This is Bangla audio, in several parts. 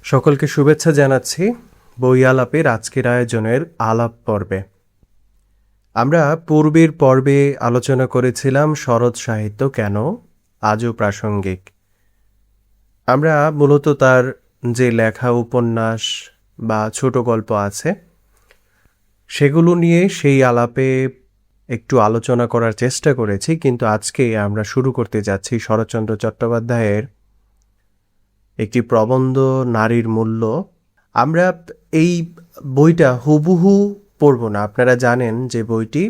সকলকে শুভেচ্ছা জানাচ্ছি বই আলাপের আজকের আয়োজনের আলাপ পর্বে। আমরা পূর্বের পর্বে আলোচনা করেছিলাম শরৎ সাহিত্য কেন আজও প্রাসঙ্গিক। আমরা মূলত তার যে লেখা উপন্যাস বা ছোট গল্প আছে সেগুলো নিয়ে সেই আলাপে একটু আলোচনা করার চেষ্টা করেছি, কিন্তু আজকে আমরা শুরু করতে যাচ্ছি শরৎচন্দ্র চট্টোপাধ্যায়ের একটি প্রবন্ধ নারীর মূল্য। আমরা এই বইটা হুবহু পড়ব না। আপনারা জানেন যে বইটি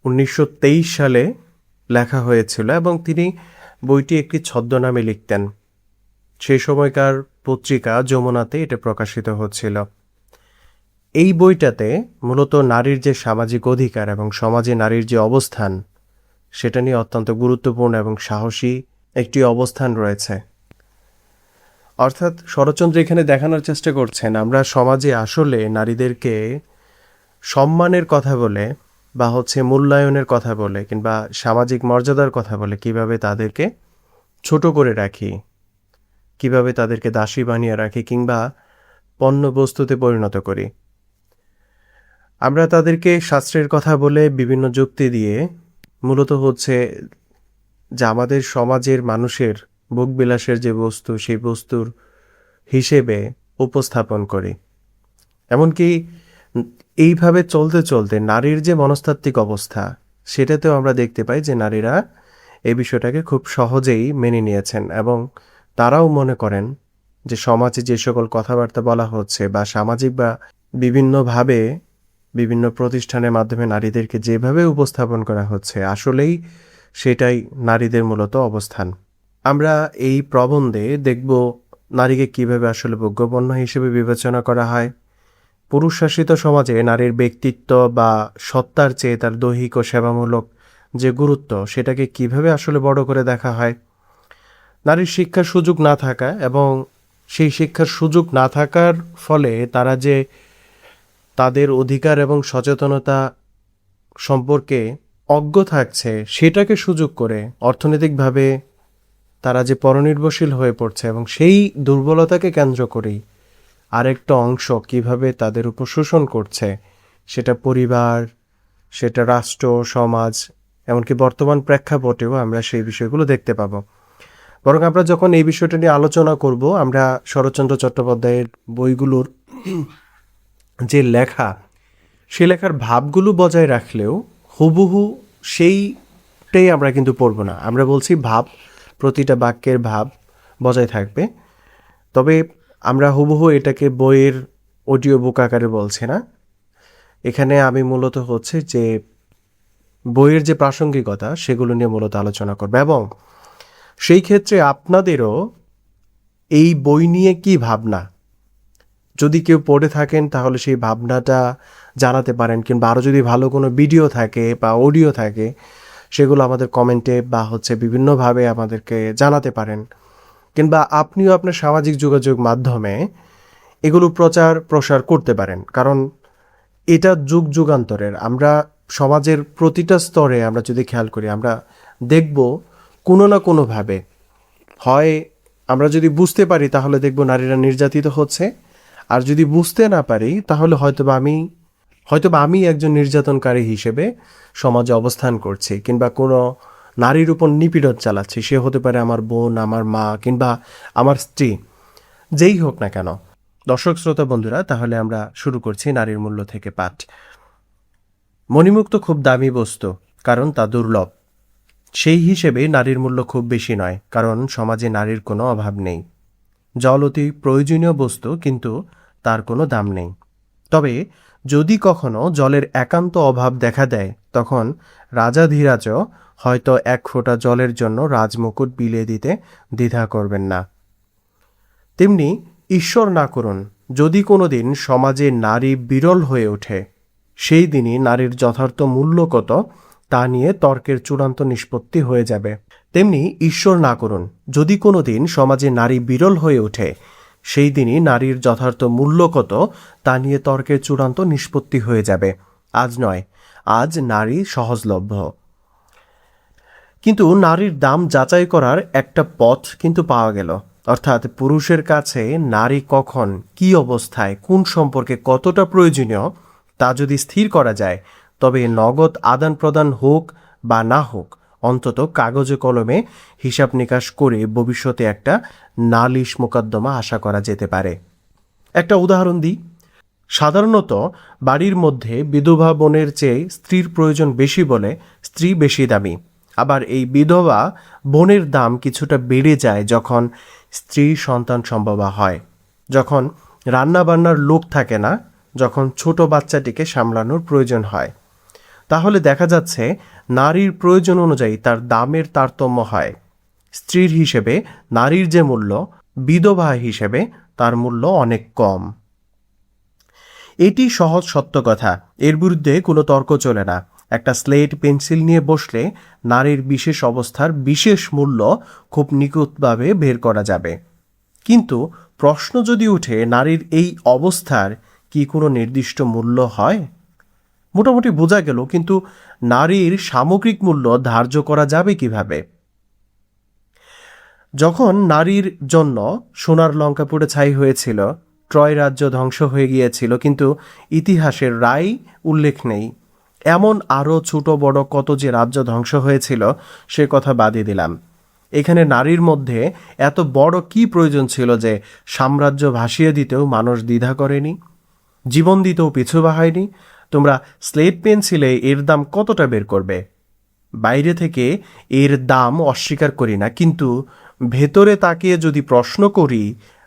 1923 সালে লেখা হয়েছিল এবং তিনি বইটি একটি ছদ্মনামে লিখতেন। সেই সময়কার পত্রিকা যমুনাতে এটা প্রকাশিত হচ্ছিল। এই বইটাতে মূলত নারীর যে সামাজিক অধিকার এবং সমাজে নারীর যে অবস্থান সেটা নিয়ে অত্যন্ত গুরুত্বপূর্ণ এবং সাহসী একটি অবস্থান রয়েছে। অর্থাৎ শরৎচন্দ্র এখানে দেখানোর চেষ্টা করছেন আমরা সমাজে আসলে নারীদেরকে সম্মানের কথা বলে বা মূল্যায়নের কথা বলে কিংবা সামাজিক মর্যাদার কথা বলে কিভাবে তাদেরকে ছোট করে রাখি, কিভাবে তাদেরকে দাসী বানিয়ে রাখি কিংবা পণ্য বস্তুতে পরিণত করি। আমরা তাদেরকে শাস্ত্রের কথা বলে বিভিন্ন যুক্তি দিয়ে মূলত যে আমাদের সমাজের মানুষের ভোগবিলাসের যে বস্তু সেই বস্তুর হিসেবে উপস্থাপন করি। এমনকি এইভাবে চলতে চলতে নারীর যে মনস্তাত্ত্বিক অবস্থা সেটাতেও আমরা দেখতে পাই যে নারীরা এই বিষয়টাকে খুব সহজেই মেনে নিয়েছেন এবং তারাও মনে করেন যে সমাজে যে সকল কথাবার্তা বলা হচ্ছে বা সামাজিক বা বিভিন্নভাবে বিভিন্ন প্রতিষ্ঠানের মাধ্যমে নারীদেরকে যেভাবে উপস্থাপন করা হচ্ছে আসলেই সেটাই নারীদের মূলত অবস্থান। আমরা এই প্রবন্ধে দেখব নারীকে কিভাবে আসলে ভোগ্যপণ্য হিসেবে বিবেচনা করা হয়, পুরুষ শাসিত সমাজে নারীর ব্যক্তিত্ব বা সত্তার চেয়ে তার দৈহিক ও সেবামূলক যে গুরুত্ব সেটাকে কিভাবে আসলে বড় করে দেখা হয়, নারীর শিক্ষার সুযোগ না থাকা এবং সেই শিক্ষার সুযোগ না থাকার ফলে তারা যে তাদের অধিকার এবং সচেতনতা সম্পর্কে অজ্ঞ থাকছে সেটাকে সুযোগ করে অর্থনৈতিকভাবে তারা যে পরনির্ভরশীল হয়ে পড়ছে এবং সেই দুর্বলতাকে কেন্দ্র করেই আরেকটা অংশ কিভাবে তাদের উপর শোষণ করছে, সেটা পরিবার, সেটা রাষ্ট্র, সমাজ, এমনকি বর্তমান প্রেক্ষাপটেও আমরা সেই বিষয়গুলো দেখতে পাব। বরং আমরা যখন এই বিষয়টা নিয়ে আলোচনা করব আমরা শরৎচন্দ্র চট্টোপাধ্যায়ের বইগুলোর যে লেখা সেই লেখার ভাবগুলো বজায় রাখলেও হুবহু সেইটাই আমরা কিন্তু পড়ব না। আমরা বলছি ভাব, প্রতিটা বাক্যের ভাব বজায় থাকবে, তবে আমরা হুবহু এটাকে বইয়ের অডিও বুক আকারে বলছি না। এখানে আমি মূলত যে বইয়ের যে প্রাসঙ্গিকতা সেগুলো নিয়ে মূলত আলোচনা করব এবং সেই ক্ষেত্রে আপনাদেরও এই বই নিয়ে কি ভাবনা, যদি কেউ পড়ে থাকেন তাহলে সেই ভাবনাটা জানাতে পারেন, কিংবা আরও যদি ভালো কোনো ভিডিও থাকে বা অডিও থাকে সেগুলো আমাদের কমেন্টে বা বিভিন্নভাবে আমাদেরকে জানাতে পারেন, কিংবা আপনিও আপনার সামাজিক যোগাযোগ মাধ্যমে এগুলো প্রচার প্রসার করতে পারেন। কারণ এটা যুগ যুগান্তরের, আমরা সমাজের প্রতিটা স্তরে আমরা যদি খেয়াল করি আমরা দেখব কোনো না কোনোভাবে হয় আমরা যদি বুঝতে পারি তাহলে দেখব নারীরা নির্যাতিত হচ্ছে, আর যদি বুঝতে না পারি তাহলে হয়তোবা আমি একজন নির্যাতনকারী হিসেবে সমাজে অবস্থান করছি কিংবা কোনো নারীর উপর নিপীড়ন চালাচ্ছি। সে হতে পারে আমার বোন, আমার মা কিংবা আমার স্ত্রী, যেই হোক না কেন। দর্শক শ্রোতা বন্ধুরা, তাহলে আমরা শুরু করছি নারীর মূল্য থেকে পাঠ। মণিমুক্ত খুব দামি বস্তু, কারণ তা দুর্লভ। সেই হিসেবে নারীর মূল্য খুব বেশি নয়, কারণ সমাজে নারীর কোনো অভাব নেই। জল অতি প্রয়োজনীয় বস্তু, কিন্তু তার কোনো দাম নেই। তবে যদি কখনো জলের একান্ত অভাব দেখা দেয় তখন রাজাধিরাজও হয়তো এক ফোঁটা জলের জন্য রাজমুকুট বিলিয়ে দিতে দ্বিধা করবেন না। তেমনি ঈশ্বর না করুন যদি কোনো দিন সমাজে নারী বিরল হয়ে ওঠে, সেই দিনই নারীর যথার্থ মূল্য কত তা নিয়ে তর্কের চূড়ান্ত নিষ্পত্তি হয়ে যাবে। তেমনি ঈশ্বর না করুন যদি কোনো দিন সমাজে নারী বিরল হয়ে ওঠে, সেই দিনই নারীর যথার্থ মূল্য কত তা নিয়ে তর্কের চূড়ান্ত নিষ্পত্তি হয়ে যাবে। আজ নয়, আজ নারী সহজলভ্য। কিন্তু নারীর দাম যাচাই করার একটা পথ কিন্তু পাওয়া গেল। অর্থাৎ পুরুষের কাছে নারী কখন, কী অবস্থায়, কোন সম্পর্কে কতটা প্রয়োজনীয় তা যদি স্থির করা যায়, তবে নগদ আদান প্রদান হোক বা না হোক, অন্তত কাগজে কলমে হিসাব নিকাশ করে ভবিষ্যতে একটা নালিশ মোকদ্দমা আশা করা যেতে পারে। একটা উদাহরণ দিই। সাধারণত বাড়ির মধ্যে বিধবা বোনের চেয়ে স্ত্রীর প্রয়োজন বেশি বলে স্ত্রী বেশি দামি। আবার এই বিধবা বোনের দাম কিছুটা বেড়ে যায় যখন স্ত্রী সন্তান সম্ভবা হয়, যখন রান্নাবান্নার লোক থাকে না, যখন ছোট বাচ্চাটিকে সামলানোর প্রয়োজন হয়। তাহলে দেখা যাচ্ছে নারীর প্রয়োজন অনুযায়ী তার দামের তারতম্য হয়। স্ত্রীর হিসেবে নারীর যে মূল্য, বিধবা হিসেবে তার মূল্য অনেক কম। এটি সহজ সত্য কথা, এর বিরুদ্ধে কোনো তর্ক চলে না। একটা স্লেট পেন্সিল নিয়ে বসলে নারীর বিশেষ অবস্থার বিশেষ মূল্য খুব নিখুঁতভাবে বের করা যাবে। কিন্তু প্রশ্ন যদি উঠে, নারীর এই অবস্থার কি কোনো নির্দিষ্ট মূল্য হয়? মোটামুটি বোঝা গেল, কিন্তু নারীর সামগ্রিক মূল্য ধার্য করা যাবে কিভাবে? যখন নারীর জন্য সোনার লঙ্কা পুড়ে ছাই হয়েছিল, ট্রয় রাজ্য ধ্বংস হয়ে গিয়েছিল, কিন্তু ইতিহাসের রায় উল্লেখ নেই। এমন আরও ছোট বড় কত যে রাজ্য ধ্বংস হয়েছিল সে কথা বাদই দিলাম। এখানে নারীর মধ্যে এত বড় কি প্রয়োজন ছিল যে সাম্রাজ্য ভাসিয়ে দিতেও মানুষ দ্বিধা করেনি, জীবন দিতেও পিছু বাহায়নি? তোমরা স্লেট পেন্সিলে এর দাম কতটা বের করবে? বাইরে থেকে এর দাম অস্বীকার করি না, কিন্তু ভেতরে তাকিয়ে যদি প্রশ্ন করি,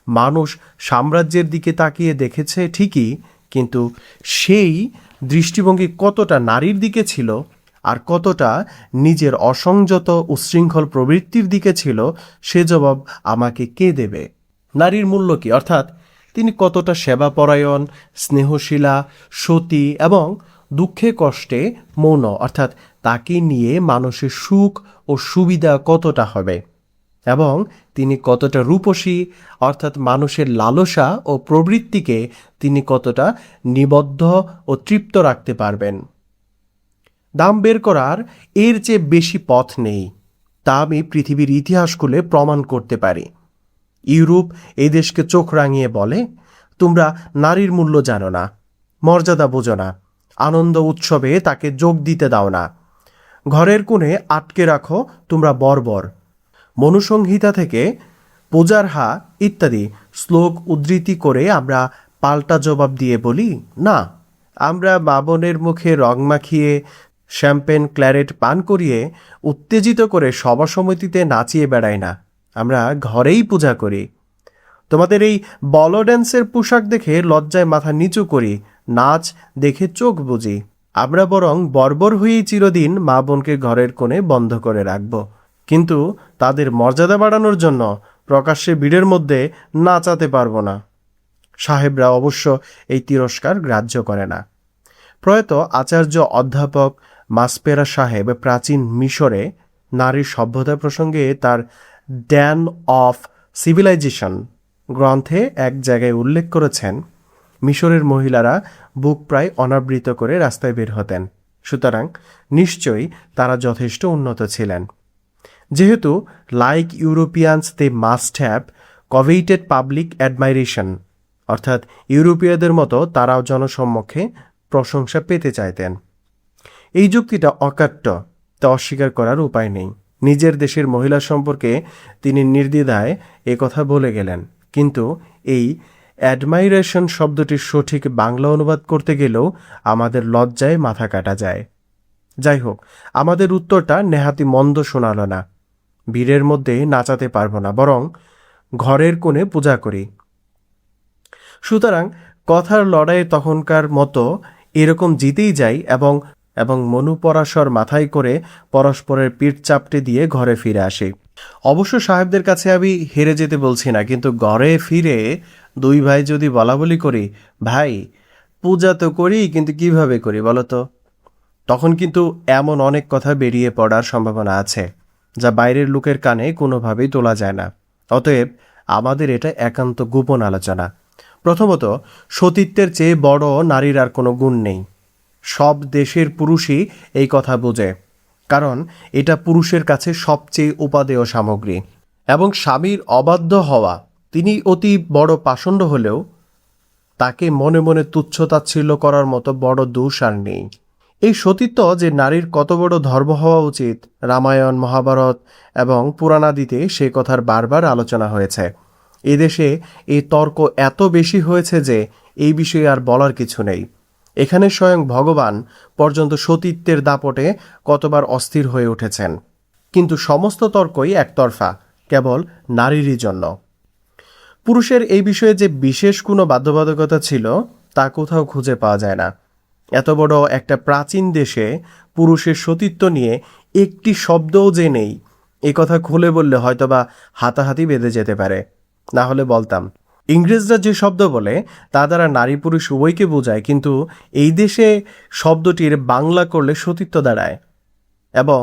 মানুষ সাম্রাজ্যের দিকে তাকিয়ে দেখেছে ঠিকই, কিন্তু সেই দৃষ্টিভঙ্গি কতটা নারীর দিকে ছিল আর কতটা নিজের অসংযত উচ্ছৃঙ্খল প্রবৃত্তির দিকে ছিল, সে জবাব আমাকে কে দেবে? নারীর মূল্য কি? অর্থাৎ তিনি কতটা সেবাপরায়ণ, স্নেহশীলা, সতী এবং দুঃখে কষ্টে মৌন, অর্থাৎ তাকে নিয়ে মানুষের সুখ ও সুবিধা কতটা হবে, এবং তিনি কতটা রূপসী, অর্থাৎ মানুষের লালসা ও প্রবৃত্তিকে তিনি কতটা নিবদ্ধ ও তৃপ্ত রাখতে পারবেন। দাম বের করার এর চেয়ে বেশি পথ নেই, তা আমি পৃথিবীর ইতিহাস খুলে প্রমাণ করতে পারি। ইউরোপ এই দেশকে চোখ রাঙিয়ে বলে, তোমরা নারীর মূল্য জানো না, মর্যাদা বোঝো না, আনন্দ উৎসবে তাকে যোগ দিতে দাও না, ঘরের কোণে আটকে রাখো তোমরা বর্বর। মনুসংহিতা থেকে পূজার হা ইত্যাদি শ্লোক উদ্ধৃতি করে আমরা পাল্টা জবাব দিয়ে বলি, না, আমরা বাবনের মুখে রং মাখিয়ে, শ্যাম্পেন ক্ল্যারেট পান করিয়ে, উত্তেজিত করে সভাসমিতিতে নাচিয়ে বেড়াই না, আমরা ঘরেই পূজা করি। তোমাদের এই বলো ড্যান্সের পোশাক দেখে লজ্জায় মাথা নিচু করি, নাচ দেখে চোখ বুজি। আমরা বরং বর্বর হয়েই চিরদিন মা বোনকে ঘরের কোণে বন্ধ করে রাখব, কিন্তু তাদের মর্যাদা বাড়ানোর জন্য প্রকাশ্যে ভিড়ের মধ্যে নাচাতে পারবো না। সাহেবরা অবশ্য এই তিরস্কার গ্রাহ্য করে না। প্রয়াত আচার্য অধ্যাপক মাসপেরা সাহেব প্রাচীন মিশরে নারীর সভ্যতা প্রসঙ্গে তার ড্যান অফ সিভিলাইজেশন গ্রন্থে এক জায়গায় উল্লেখ করেছেন, মিশরের মহিলারা বুক প্রায় অনাবৃত করে রাস্তায় বের হতেন, সুতরাং নিশ্চয়ই তারা যথেষ্ট উন্নত ছিলেন। যেহেতু like Europeans they must have coveted public admiration, অর্থাৎ ইউরোপীয়দের মতো তারাও জনসম্মুখে প্রশংসা পেতে চাইতেন। এই যুক্তিটা অকাট্য, তা অস্বীকার করার উপায় নেই। নিজের দেশের মহিলা সম্পর্কে তিনি নির্দ্বিধায় কথা বলে গেলেন, কিন্তু এই অ্যাডমাইরেশন শব্দটির সঠিক বাংলা অনুবাদ করতে গেলেও আমাদের লজ্জায় মাথা কাটা যায়। যাই হোক, আমাদের উত্তরটা নেহাতি মন্দ শোনালো না। ভিড়ের মধ্যে নাচাতে পারবো না, বরং ঘরের কোণে পূজা করি। সুতরাং কথার লড়াইয়ে তখনকার মতো এরকম জিতেই যাই এবং মনুপরাশর মাথায় করে পরস্পরের পিঠ চাপটে দিয়ে ঘরে ফিরে আসি। অবশ্য সাহেবদের কাছে আমি হেরে যেতে বলছি না, কিন্তু ঘরে ফিরে দুই ভাই যদি বলাবলি করি, ভাই পূজা তো করি, কিন্তু কিভাবে করি বলো তো, তখন কিন্তু এমন অনেক কথা বেরিয়ে পড়ার সম্ভাবনা আছে যা বাইরের লোকের কানে কোনোভাবেই তোলা যায় না। অতএব আমাদের এটা একান্ত গোপন আলোচনা। প্রথমত, সতীত্বের চেয়ে বড় নারীর আর কোনো গুণ নেই। সব দেশের পুরুষই এই কথা বোঝে, কারণ এটা পুরুষের কাছে সবচেয়ে উপাদেয় সামগ্রী। এবং স্বামীর অবাধ্য হওয়া, তিনি অতি বড় পাষণ্ড হলেও তাকে মনে মনে তুচ্ছ-তাচ্ছিল্য করার মতো বড় দোষ আর নেই। এই সতীত্ব যে নারীর কত বড় ধর্ম হওয়া উচিত, রামায়ণ, মহাভারত এবং পুরাণাদিতে সে কথার বারবার আলোচনা হয়েছে। এদেশে এই তর্ক এত বেশি হয়েছে যে এই বিষয়ে আর বলার কিছু নেই। এখানে স্বয়ং ভগবান পর্যন্ত সতীত্বের দাপটে কতবার অস্থির হয়ে উঠেছেন। কিন্তু সমস্ত তর্কই একতরফা, কেবল নারীরই জন্য। পুরুষের এই বিষয়ে যে বিশেষ কোনো বাধ্যবাধকতা ছিল তা কোথাও খুঁজে পাওয়া যায় না। এত বড় একটা প্রাচীন দেশে পুরুষের সতীত্ব নিয়ে একটি শব্দও যে নেই, এ কথা খুলে বললে হয়তোবা হাতাহাতি বেঁধে যেতে পারে। না হলে বলতাম, ইংরেজরা যে শব্দ বলে তা দ্বারা নারী পুরুষ উভয়কে বোঝায়, কিন্তু এই দেশে শব্দটির বাংলা করলে সতীত্ব দাঁড়ায়, এবং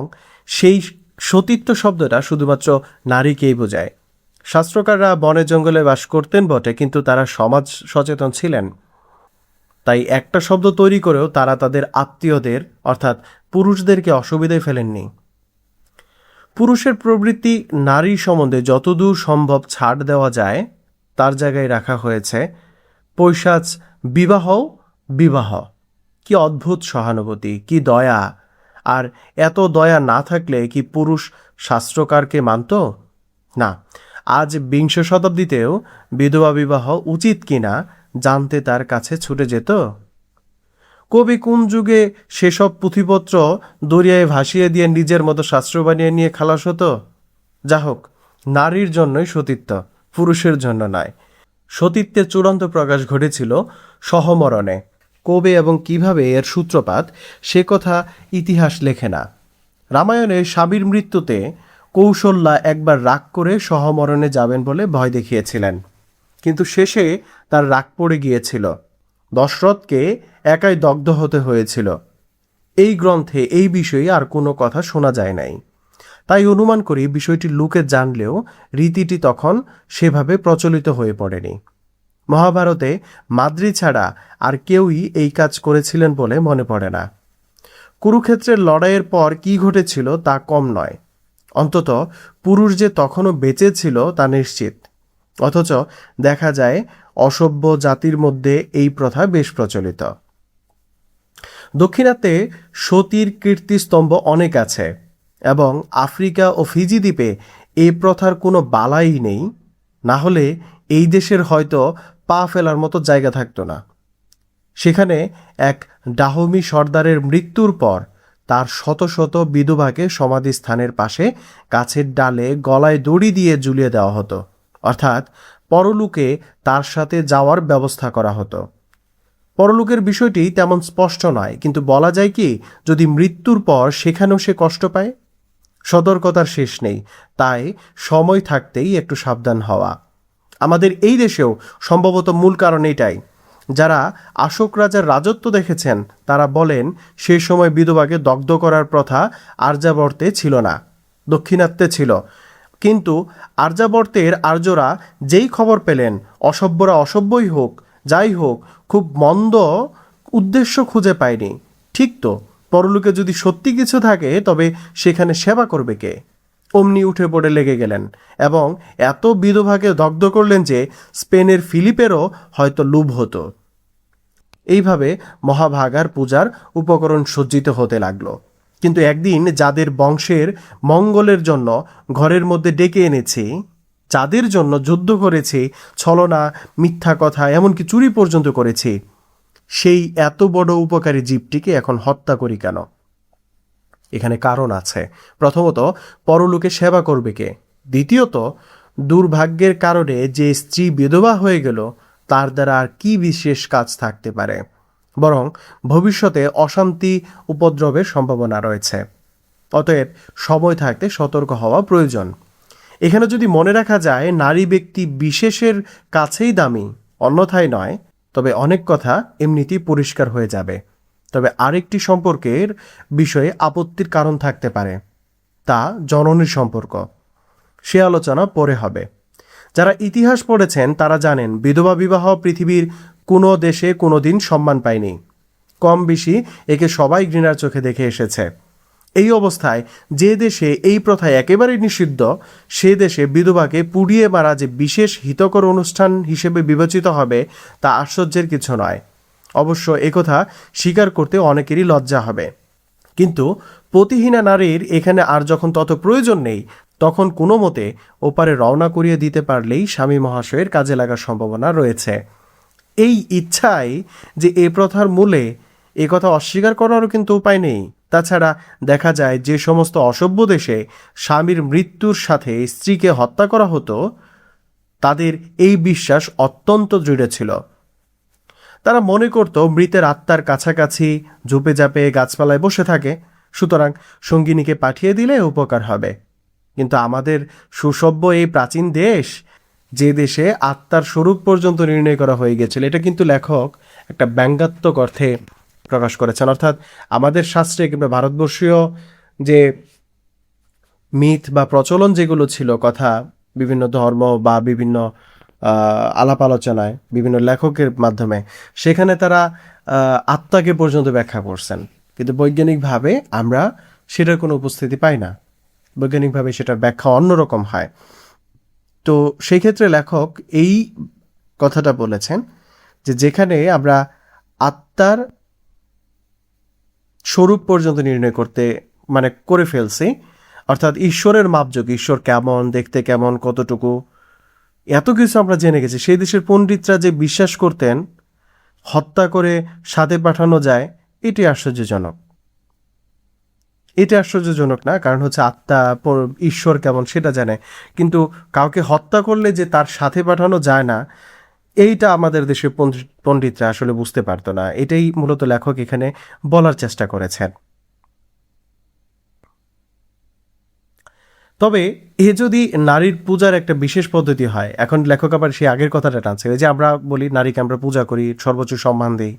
সেই সতীত্ব শব্দটা শুধুমাত্র নারীকেই বোঝায়। শাস্ত্রকাররা বনে জঙ্গলে বাস করতেন বটে, কিন্তু তারা সমাজ সচেতন ছিলেন। তাই একটা শব্দ তৈরি করেও তারা তাদের আত্মীয়দের অর্থাৎ পুরুষদেরকে অসুবিধায় ফেলেননি। পুরুষের প্রবৃত্তি নারী সম্বন্ধে যতদূর সম্ভব ছাড় দেওয়া যায় তার জায়গায় রাখা হয়েছে পৈশাচ বিবাহ। বিবাহ কি অদ্ভুত সহানুভূতি, কি দয়া! আর এত দয়া না থাকলে কি পুরুষ শাস্ত্রকারকে মানত? না, আজ বিংশ শতাব্দীতেও বিধবা বিবাহ উচিত কিনা জানতে তার কাছে ছুটে যেত। কবি কোন যুগে সেসব পুঁথিপত্র দরিয়ায় ভাসিয়ে দিয়ে নিজের মতো শাস্ত্র বানিয়ে নিয়ে খালাস হতো? যা হোক, নারীর জন্যই সতীত্ব, পুরুষের জন্য নয়। সতীত্বের চূড়ান্ত প্রকাশ ঘটেছিল সহমরণে। কবে এবং কিভাবে এর সূত্রপাত সে কথা ইতিহাস লেখে না। রামায়ণে স্বামীর মৃত্যুতে কৌশল্যা একবার রাগ করে সহমরণে যাবেন বলে ভয় দেখিয়েছিলেন, কিন্তু শেষে তার রাগ পড়ে গিয়েছিল। দশরথকে একাই দগ্ধ হতে হয়েছিল। এই গ্রন্থে এই বিষয়ে আর কোনো কথা শোনা যায় নাই। তাই অনুমান করি বিষয়টি লোকে জানলেও রীতিটি তখন সেভাবে প্রচলিত হয়ে পড়েনি। মহাভারতে মাদ্রী ছাড়া আর কেউই এই কাজ করেছিলেন বলে মনে পড়ে না। কুরুক্ষেত্রের লড়াইয়ের পর কি ঘটেছিল তা কম নয়। অন্তত পুরুষ যে তখনও বেঁচে ছিল তা নিশ্চিত। অথচ দেখা যায় অসভ্য জাতির মধ্যে এই প্রথা বেশ প্রচলিত। দক্ষিণাত্যে সতীর কীর্তিস্তম্ভ অনেক আছে, এবং আফ্রিকা ও ফিজি দ্বীপে এই প্রথার কোনো বালাই নেই। না হলে এই দেশের হয়তো পা ফেলার মতো জায়গা থাকতো না। সেখানে এক ডাহমি সর্দারের মৃত্যুর পর তার শত শত বিধবাকে সমাধিস্থানের পাশে গাছের ডালে গলায় দড়ি দিয়ে ঝুলিয়ে দেওয়া হতো, অর্থাৎ পরলোকে তার সাথে যাওয়ার ব্যবস্থা করা হতো। পরলোকের বিষয়টি তেমন স্পষ্ট নয়, কিন্তু বলা যায় কি, যদি মৃত্যুর পর সেখানেও সে কষ্ট পায়? সতর্কতার শেষ নেই, তাই সময় থাকতেই একটু সাবধান হওয়া। আমাদের এই দেশেও সম্ভবত মূল কারণ এটাই। যারা অশোক রাজার রাজত্ব দেখেছেন তারা বলেন সেই সময় বিধবাকে দগ্ধ করার প্রথা আর্যাবর্তে ছিল না, দক্ষিণাত্যে ছিল। কিন্তু আর্যাবর্তের আর্যরা যেই খবর পেলেন অসভ্যরা অসভ্যই হোক, যাই হোক, খুব মন্দ উদ্দেশ্য খুঁজে পায়নি। ঠিক তো, পরলোকে যদি সত্যি কিছু থাকে তবে সেখানে সেবা করবে কে? অমনি উঠে পড়ে লেগে গেলেন এবং এত বিধবাকে দগ্ধ করলেন যে স্পেনের ফিলিপেরও হয়তো লোভ হতো। এইভাবে মহাভাগার পূজার উপকরণ সজ্জিত হতে লাগলো। কিন্তু একদিন যাদের বংশের মঙ্গলের জন্য ঘরের মধ্যে ডেকে এনেছি, যাদের জন্য যুদ্ধ করেছি, ছলনা, মিথ্যা কথা, এমনকি চুরি পর্যন্ত করেছি, সেই এত বড় উপকারী জীবটিকে এখন হত্যা করি কেন? এখানে কারণ আছে। প্রথমত, পরলোকে সেবা করবে কে? দ্বিতীয়ত, দুর্ভাগ্যের কারণে যে স্ত্রী বিধবা হয়ে গেল তার দ্বারা আর কি বিশেষ কাজ থাকতে পারে? বরং ভবিষ্যতে অশান্তি উপদ্রবের সম্ভাবনা রয়েছে। অতএব সময় থাকতে সতর্ক হওয়া প্রয়োজন। এখানে যদি মনে রাখা যায় নারী ব্যক্তি বিশেষের কাছেই দামি, অন্যথায় নয়, তবে অনেক কথা এমনিতেই পরিষ্কার হয়ে যাবে। তবে আরেকটি সম্পর্কের বিষয়ে আপত্তির কারণ থাকতে পারে, তা জননীর সম্পর্ক। সে আলোচনা পরে হবে। যারা ইতিহাস পড়েছেন তারা জানেন বিধবা বিবাহ পৃথিবীর কোনো দেশে কোনো দিন সম্মান পায়নি। কম বেশি একে সবাই ঘৃণার চোখে দেখে এসেছে। এই অবস্থায় যে দেশে এই প্রথা একেবারেই নিষিদ্ধ, সে দেশে বিধবাকে পুড়িয়ে মারা যে বিশেষ হিতকর অনুষ্ঠান হিসেবে বিবেচিত হবে, তা আশ্চর্যের কিছু নয়। অবশ্য একথা স্বীকার করতে অনেকেরই লজ্জা হবে। কিন্তু পতিহীনা নারীর এখানে আর যখন তত প্রয়োজন নেই, তখন কোনো মতে ওপারে রওনা করিয়ে দিতে পারলেই স্বামী মহাশয়ের কাজে লাগার সম্ভাবনা রয়েছে। এই ইচ্ছাই যে এ প্রথার মূলে, এ কথা অস্বীকার করারও কিন্তু উপায় নেই। তাছাড়া দেখা যায় যে সমস্ত অসভ্য দেশে স্বামীর মৃত্যুর সাথে স্ত্রীকে হত্যা করা হতো, তাদের এই বিশ্বাস অত্যন্ত দৃঢ় ছিল। তারা মনে করত মৃতের আত্মার কাছাকাছি ঝোপে ঝাপে গাছপালায় বসে থাকে, সুতরাং সঙ্গিনীকে পাঠিয়ে দিলে উপকার হবে। কিন্তু আমাদের সুসভ্য এই প্রাচীন দেশ, যে দেশে আত্মার স্বরূপ পর্যন্ত নির্ণয় করা হয়ে গেছিল, এটা কিন্তু লেখক একটা ব্যঙ্গাত্মক অর্থে প্রকাশ করেছেন। অর্থাৎ আমাদের শাস্ত্রে কিংবা ভারতবর্ষীয় যে মিথ বা প্রচলন যেগুলো ছিল, কথা বিভিন্ন ধর্ম বা বিভিন্ন আলাপ আলোচনায় বিভিন্ন লেখকের মাধ্যমে, সেখানে তারা আত্মাকে পর্যন্ত ব্যাখ্যা করছেন, কিন্তু বৈজ্ঞানিকভাবে আমরা সেটার কোনো উপস্থিতি পাই না। বৈজ্ঞানিকভাবে সেটার ব্যাখ্যা অন্যরকম হয়। তো সেই ক্ষেত্রে লেখক এই কথাটা বলেছেন যে যেখানে আমরা আত্মার স্বরূপ পর্যন্ত নির্ণয় করে ফেলছি, অর্থাৎ ঈশ্বরের মাপযোগ, ঈশ্বর কেমন দেখতে, কেমন, কতটুকু, এত কিছু আমরা জেনে গেছি। সেই দেশের পণ্ডিতরা যে বিশ্বাস করতেন হত্যা করে সাথে পাঠানো যায়, এটি আশ্চর্যজনক। এটা আশ্চর্যজনক না, কারণ হচ্ছে আত্মা ঈশ্বর কেমন সেটা জানে, কিন্তু কাউকে হত্যা করলে যে তার সাথে পাঠানো যায় না, এইটা আমাদের দেশের পণ্ডিতরা আসলে বুঝতে পারতো না। এটাই মূলত লেখক এখানে বলার চেষ্টা করেছেন। তবে এ যদি নারীর পূজার একটা বিশেষ পদ্ধতি হয়, এখন লেখক আবার সেই আগের কথাটা টানছে, যে আমরা বলি নারীকে আমরা পূজা করি, সর্বোচ্চ সম্মান দিই।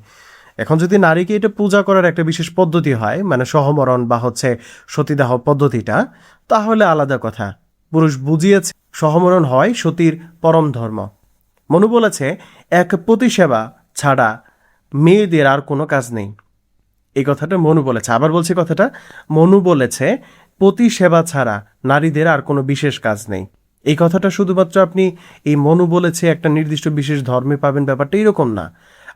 এখন যদি নারীকে এটা পূজা করার একটা বিশেষ পদ্ধতি হয়, মানে সহমরণ বা হচ্ছে সতীদাহ পদ্ধতিটা, তাহলে আলাদা কথা। পুরুষ বুঝিয়েছে সহমরণ হয় সতীর পরম ধর্ম। মনু বলেছে এক পতি সেবা ছাড়া মেয়েদের আর কোনো কাজ নেই। এই কথাটা মনু বলেছে। আবার বলছে কথাটা, মনু বলেছে পতি সেবা ছাড়া নারীদের আর কোনো বিশেষ কাজ নেই। এই কথাটা শুধুমাত্র আপনি এই মনু বলেছে একটা নির্দিষ্ট বিশেষ ধর্মে পাবেন, ব্যাপারটা এরকম না।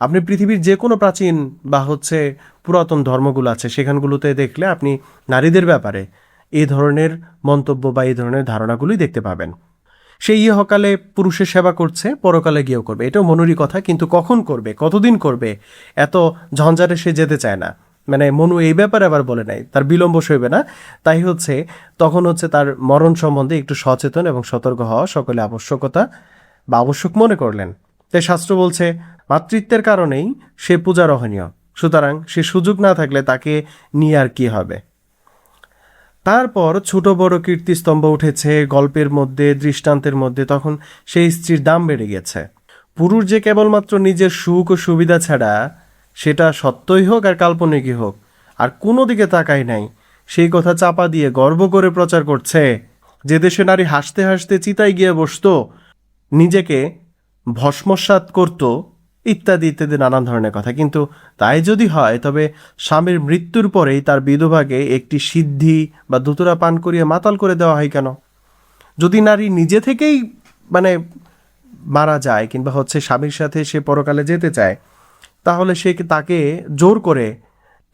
আপনি পৃথিবীর যে কোনো প্রাচীন বা হচ্ছে পুরাতন ধর্মগুলো আছে, সেখানগুলোতে দেখলে আপনি নারীদের ব্যাপারে এই ধরনের মন্তব্য বা এই ধরনের ধারণাগুলোই দেখতে পাবেন। সে ইহকালে পুরুষের সেবা করছে, পরকালে গিয়েও করবে, এটাও মনুরই কথা। কিন্তু কখন করবে, কতদিন করবে, এত ঝঞ্ঝাটে সে যেতে চায় না। মানে মনু এই ব্যাপারে আবার বলে নাই তার বিলম্ব সইবে না, তাই হচ্ছে তখন হচ্ছে তার মরণ সম্বন্ধে একটু সচেতন এবং সতর্ক হওয়া সকলে আবশ্যকতা বা আবশ্যক মনে করলেন। তাই শাস্ত্র বলছে মাতৃত্বের কারণেই সে পূজারহনীয়, সুতরাং সে সুযোগ না থাকলে তাকে নিয়ে আর কি হবে। তারপর ছোট বড় কীর্তিস্তম্ভ উঠেছে গল্পের মধ্যে, দৃষ্টান্তের মধ্যে, তখন সেই স্ত্রীর দাম বেড়ে গেছে। পুরুষ যে কেবলমাত্র নিজের সুখ ও সুবিধা ছাড়া, সেটা সত্যই হোক আর কাল্পনিকই হোক, আর কোনো দিকে তাকাই নাই, সেই কথা চাপা দিয়ে গর্ব করে প্রচার করছে। যে দেশে নারী হাসতে হাসতে চিতায় গিয়ে বসতো, নিজেকে ভস্মসাৎ করত, ইত্যাদি ইত্যাদি নানান ধরনের কথা। কিন্তু তাই যদি হয়, তবে স্বামীর মৃত্যুর পরেই তার বিধবাকে একটি সিদ্ধি বা ধুতুরা পান করিয়ে মাতাল করে দেওয়া হয় কেন? যদি নারী নিজে থেকেই মানে মারা যায় কিংবা হচ্ছে স্বামীর সাথে সে পরকালে যেতে চায়, তাহলে তাকে জোর করে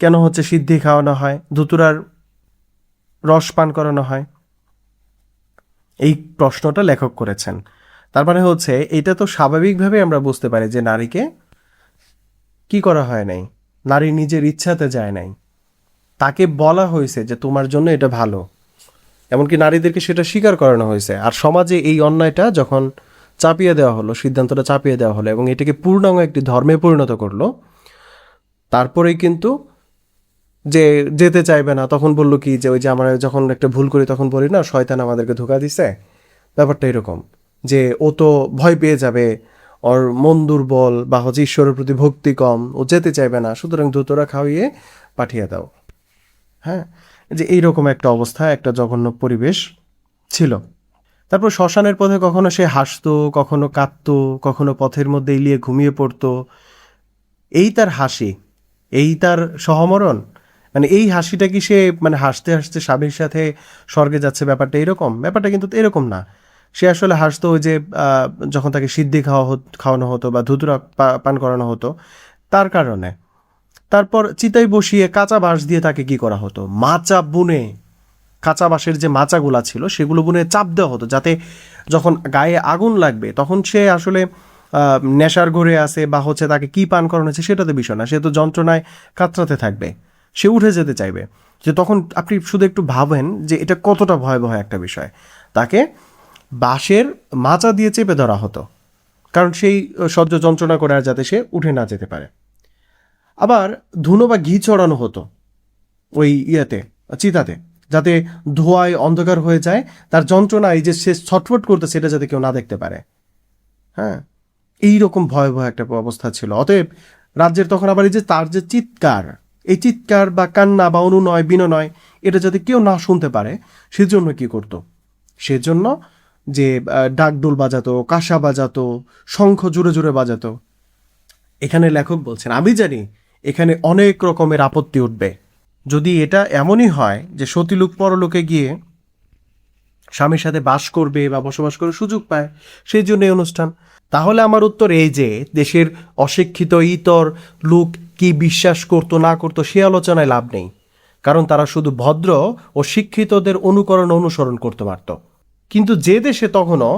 কেন হচ্ছে সিদ্ধি খাওয়ানো হয়, ধুতুরার রস পান করানো হয়? এই প্রশ্নটা লেখক করেছেন। তার মানে হচ্ছে এটা তো স্বাভাবিকভাবে আমরা বুঝতে পারি যে নারীকে কি করা হয় নাই, নারী নিজের ইচ্ছাতে যায় নাই, তাকে বলা হয়েছে যে তোমার জন্য এটা ভালো, এমনকি নারীদেরকে সেটা স্বীকার করানো হয়েছে। আর সমাজে এই অন্যায়টা যখন চাপিয়ে দেওয়া হলো, সিদ্ধান্তটা চাপিয়ে দেওয়া হলো এবং এটাকে পূর্ণাঙ্গ একটি ধর্মে পরিণত করলো, তারপরেই কিন্তু যে যেতে চাইবে না, তখন বললো কি যে ওই যে আমরা যখন একটা ভুল করি তখন বলি না শয়তান আমাদেরকে ধোঁকা দিছে, ব্যাপারটা এরকম যে ও তো ভয় পেয়ে যাবে, ওর মন দুর্বল বা হচ্ছে ঈশ্বরের প্রতি ভক্তি কম, ও যেতে চাইবে না, সুতরাং ধুতরা খাওয়িয়ে পাঠিয়ে দাও। হ্যাঁ, যে এইরকম একটা অবস্থা, একটা জঘন্য পরিবেশ ছিল। তারপর শ্মশানের পথে কখনো সে হাসতো, কখনো কাঁদতো, কখনো পথের মধ্যে ইলিয়ে ঘুমিয়ে পড়তো। এই তার হাসি, এই তার সহমরণ, মানে এই হাসিটা কি সে মানে হাসতে হাসতে স্বামীর সাথে স্বর্গে যাচ্ছে, ব্যাপারটা এরকম? ব্যাপারটা কিন্তু এরকম না। সে আসলে হাসতো ওই যে যখন তাকে সিদ্ধি খাওয়ানো হতো বা ধুতুরা পান করানো হতো তার কারণে। তারপর চিতায় বসিয়ে কাঁচা বাঁশ দিয়ে তাকে কি করা হতো, মাচা বুনে, কাঁচা বাঁশের যে মাচাগুলা ছিল সেগুলো বুনে চাপ দেওয়া হতো, যাতে যখন গায়ে আগুন লাগবে তখন সে আসলে নেশার ঘরে আসে বা হচ্ছে তাকে কি পান করানো হচ্ছে সেটাতে বিষয় না, সে তো যন্ত্রণায় কাতরাতে থাকবে, সে উঠে যেতে চাইবে। যে তখন আপনি শুধু একটু ভাবেন যে এটা কতটা ভয়াবহ একটা বিষয়। তাকে বাঁশের মাচা দিয়ে চেপে ধরা হতো, কারণ সেই সহ্য যন্ত্রণা করে আর যাতে সে উঠে না যেতে পারে। আবার ধুনো বা ঘি চড়ানো হতো ওই চিতাতে, যাতে ধোঁয়ায় অন্ধকার হয়ে যায়, তার যন্ত্রণায় যে সে ছটফট করতে সেটা যাতে কেউ না দেখতে পারে। হ্যাঁ, এইরকম ভয়াবহ একটা অবস্থা ছিল। অতএব রাজ্যের তখন আবার এই যে তার যে চিৎকার, এই চিৎকার বা কান্না বা অনুনয় বিনয় এটা যাতে কেউ না শুনতে পারে সেজন্য কি করত, সেজন্য যে ডাকডোল বাজাতো, কাঁসা বাজাতো, শঙ্খ জোরে জোরে বাজাতো। এখানে লেখক বলছেন, আমি জানি এখানে অনেক রকমের আপত্তি উঠবে যদি এটা এমনই হয় যে সতীলোক পরলোকে গিয়ে স্বামীর সাথে বাস করবে বা বসবাস করার সুযোগ পায়, সেই জন্য এই অনুষ্ঠান। তাহলে আমার উত্তর এই যে দেশের অশিক্ষিত ইতর লোক কি বিশ্বাস করতো না করতো সে আলোচনায় লাভ নেই, কারণ তারা শুধু ভদ্র ও শিক্ষিতদের অনুসরণ করতে পারত। কিন্তু যে দেশে তখনও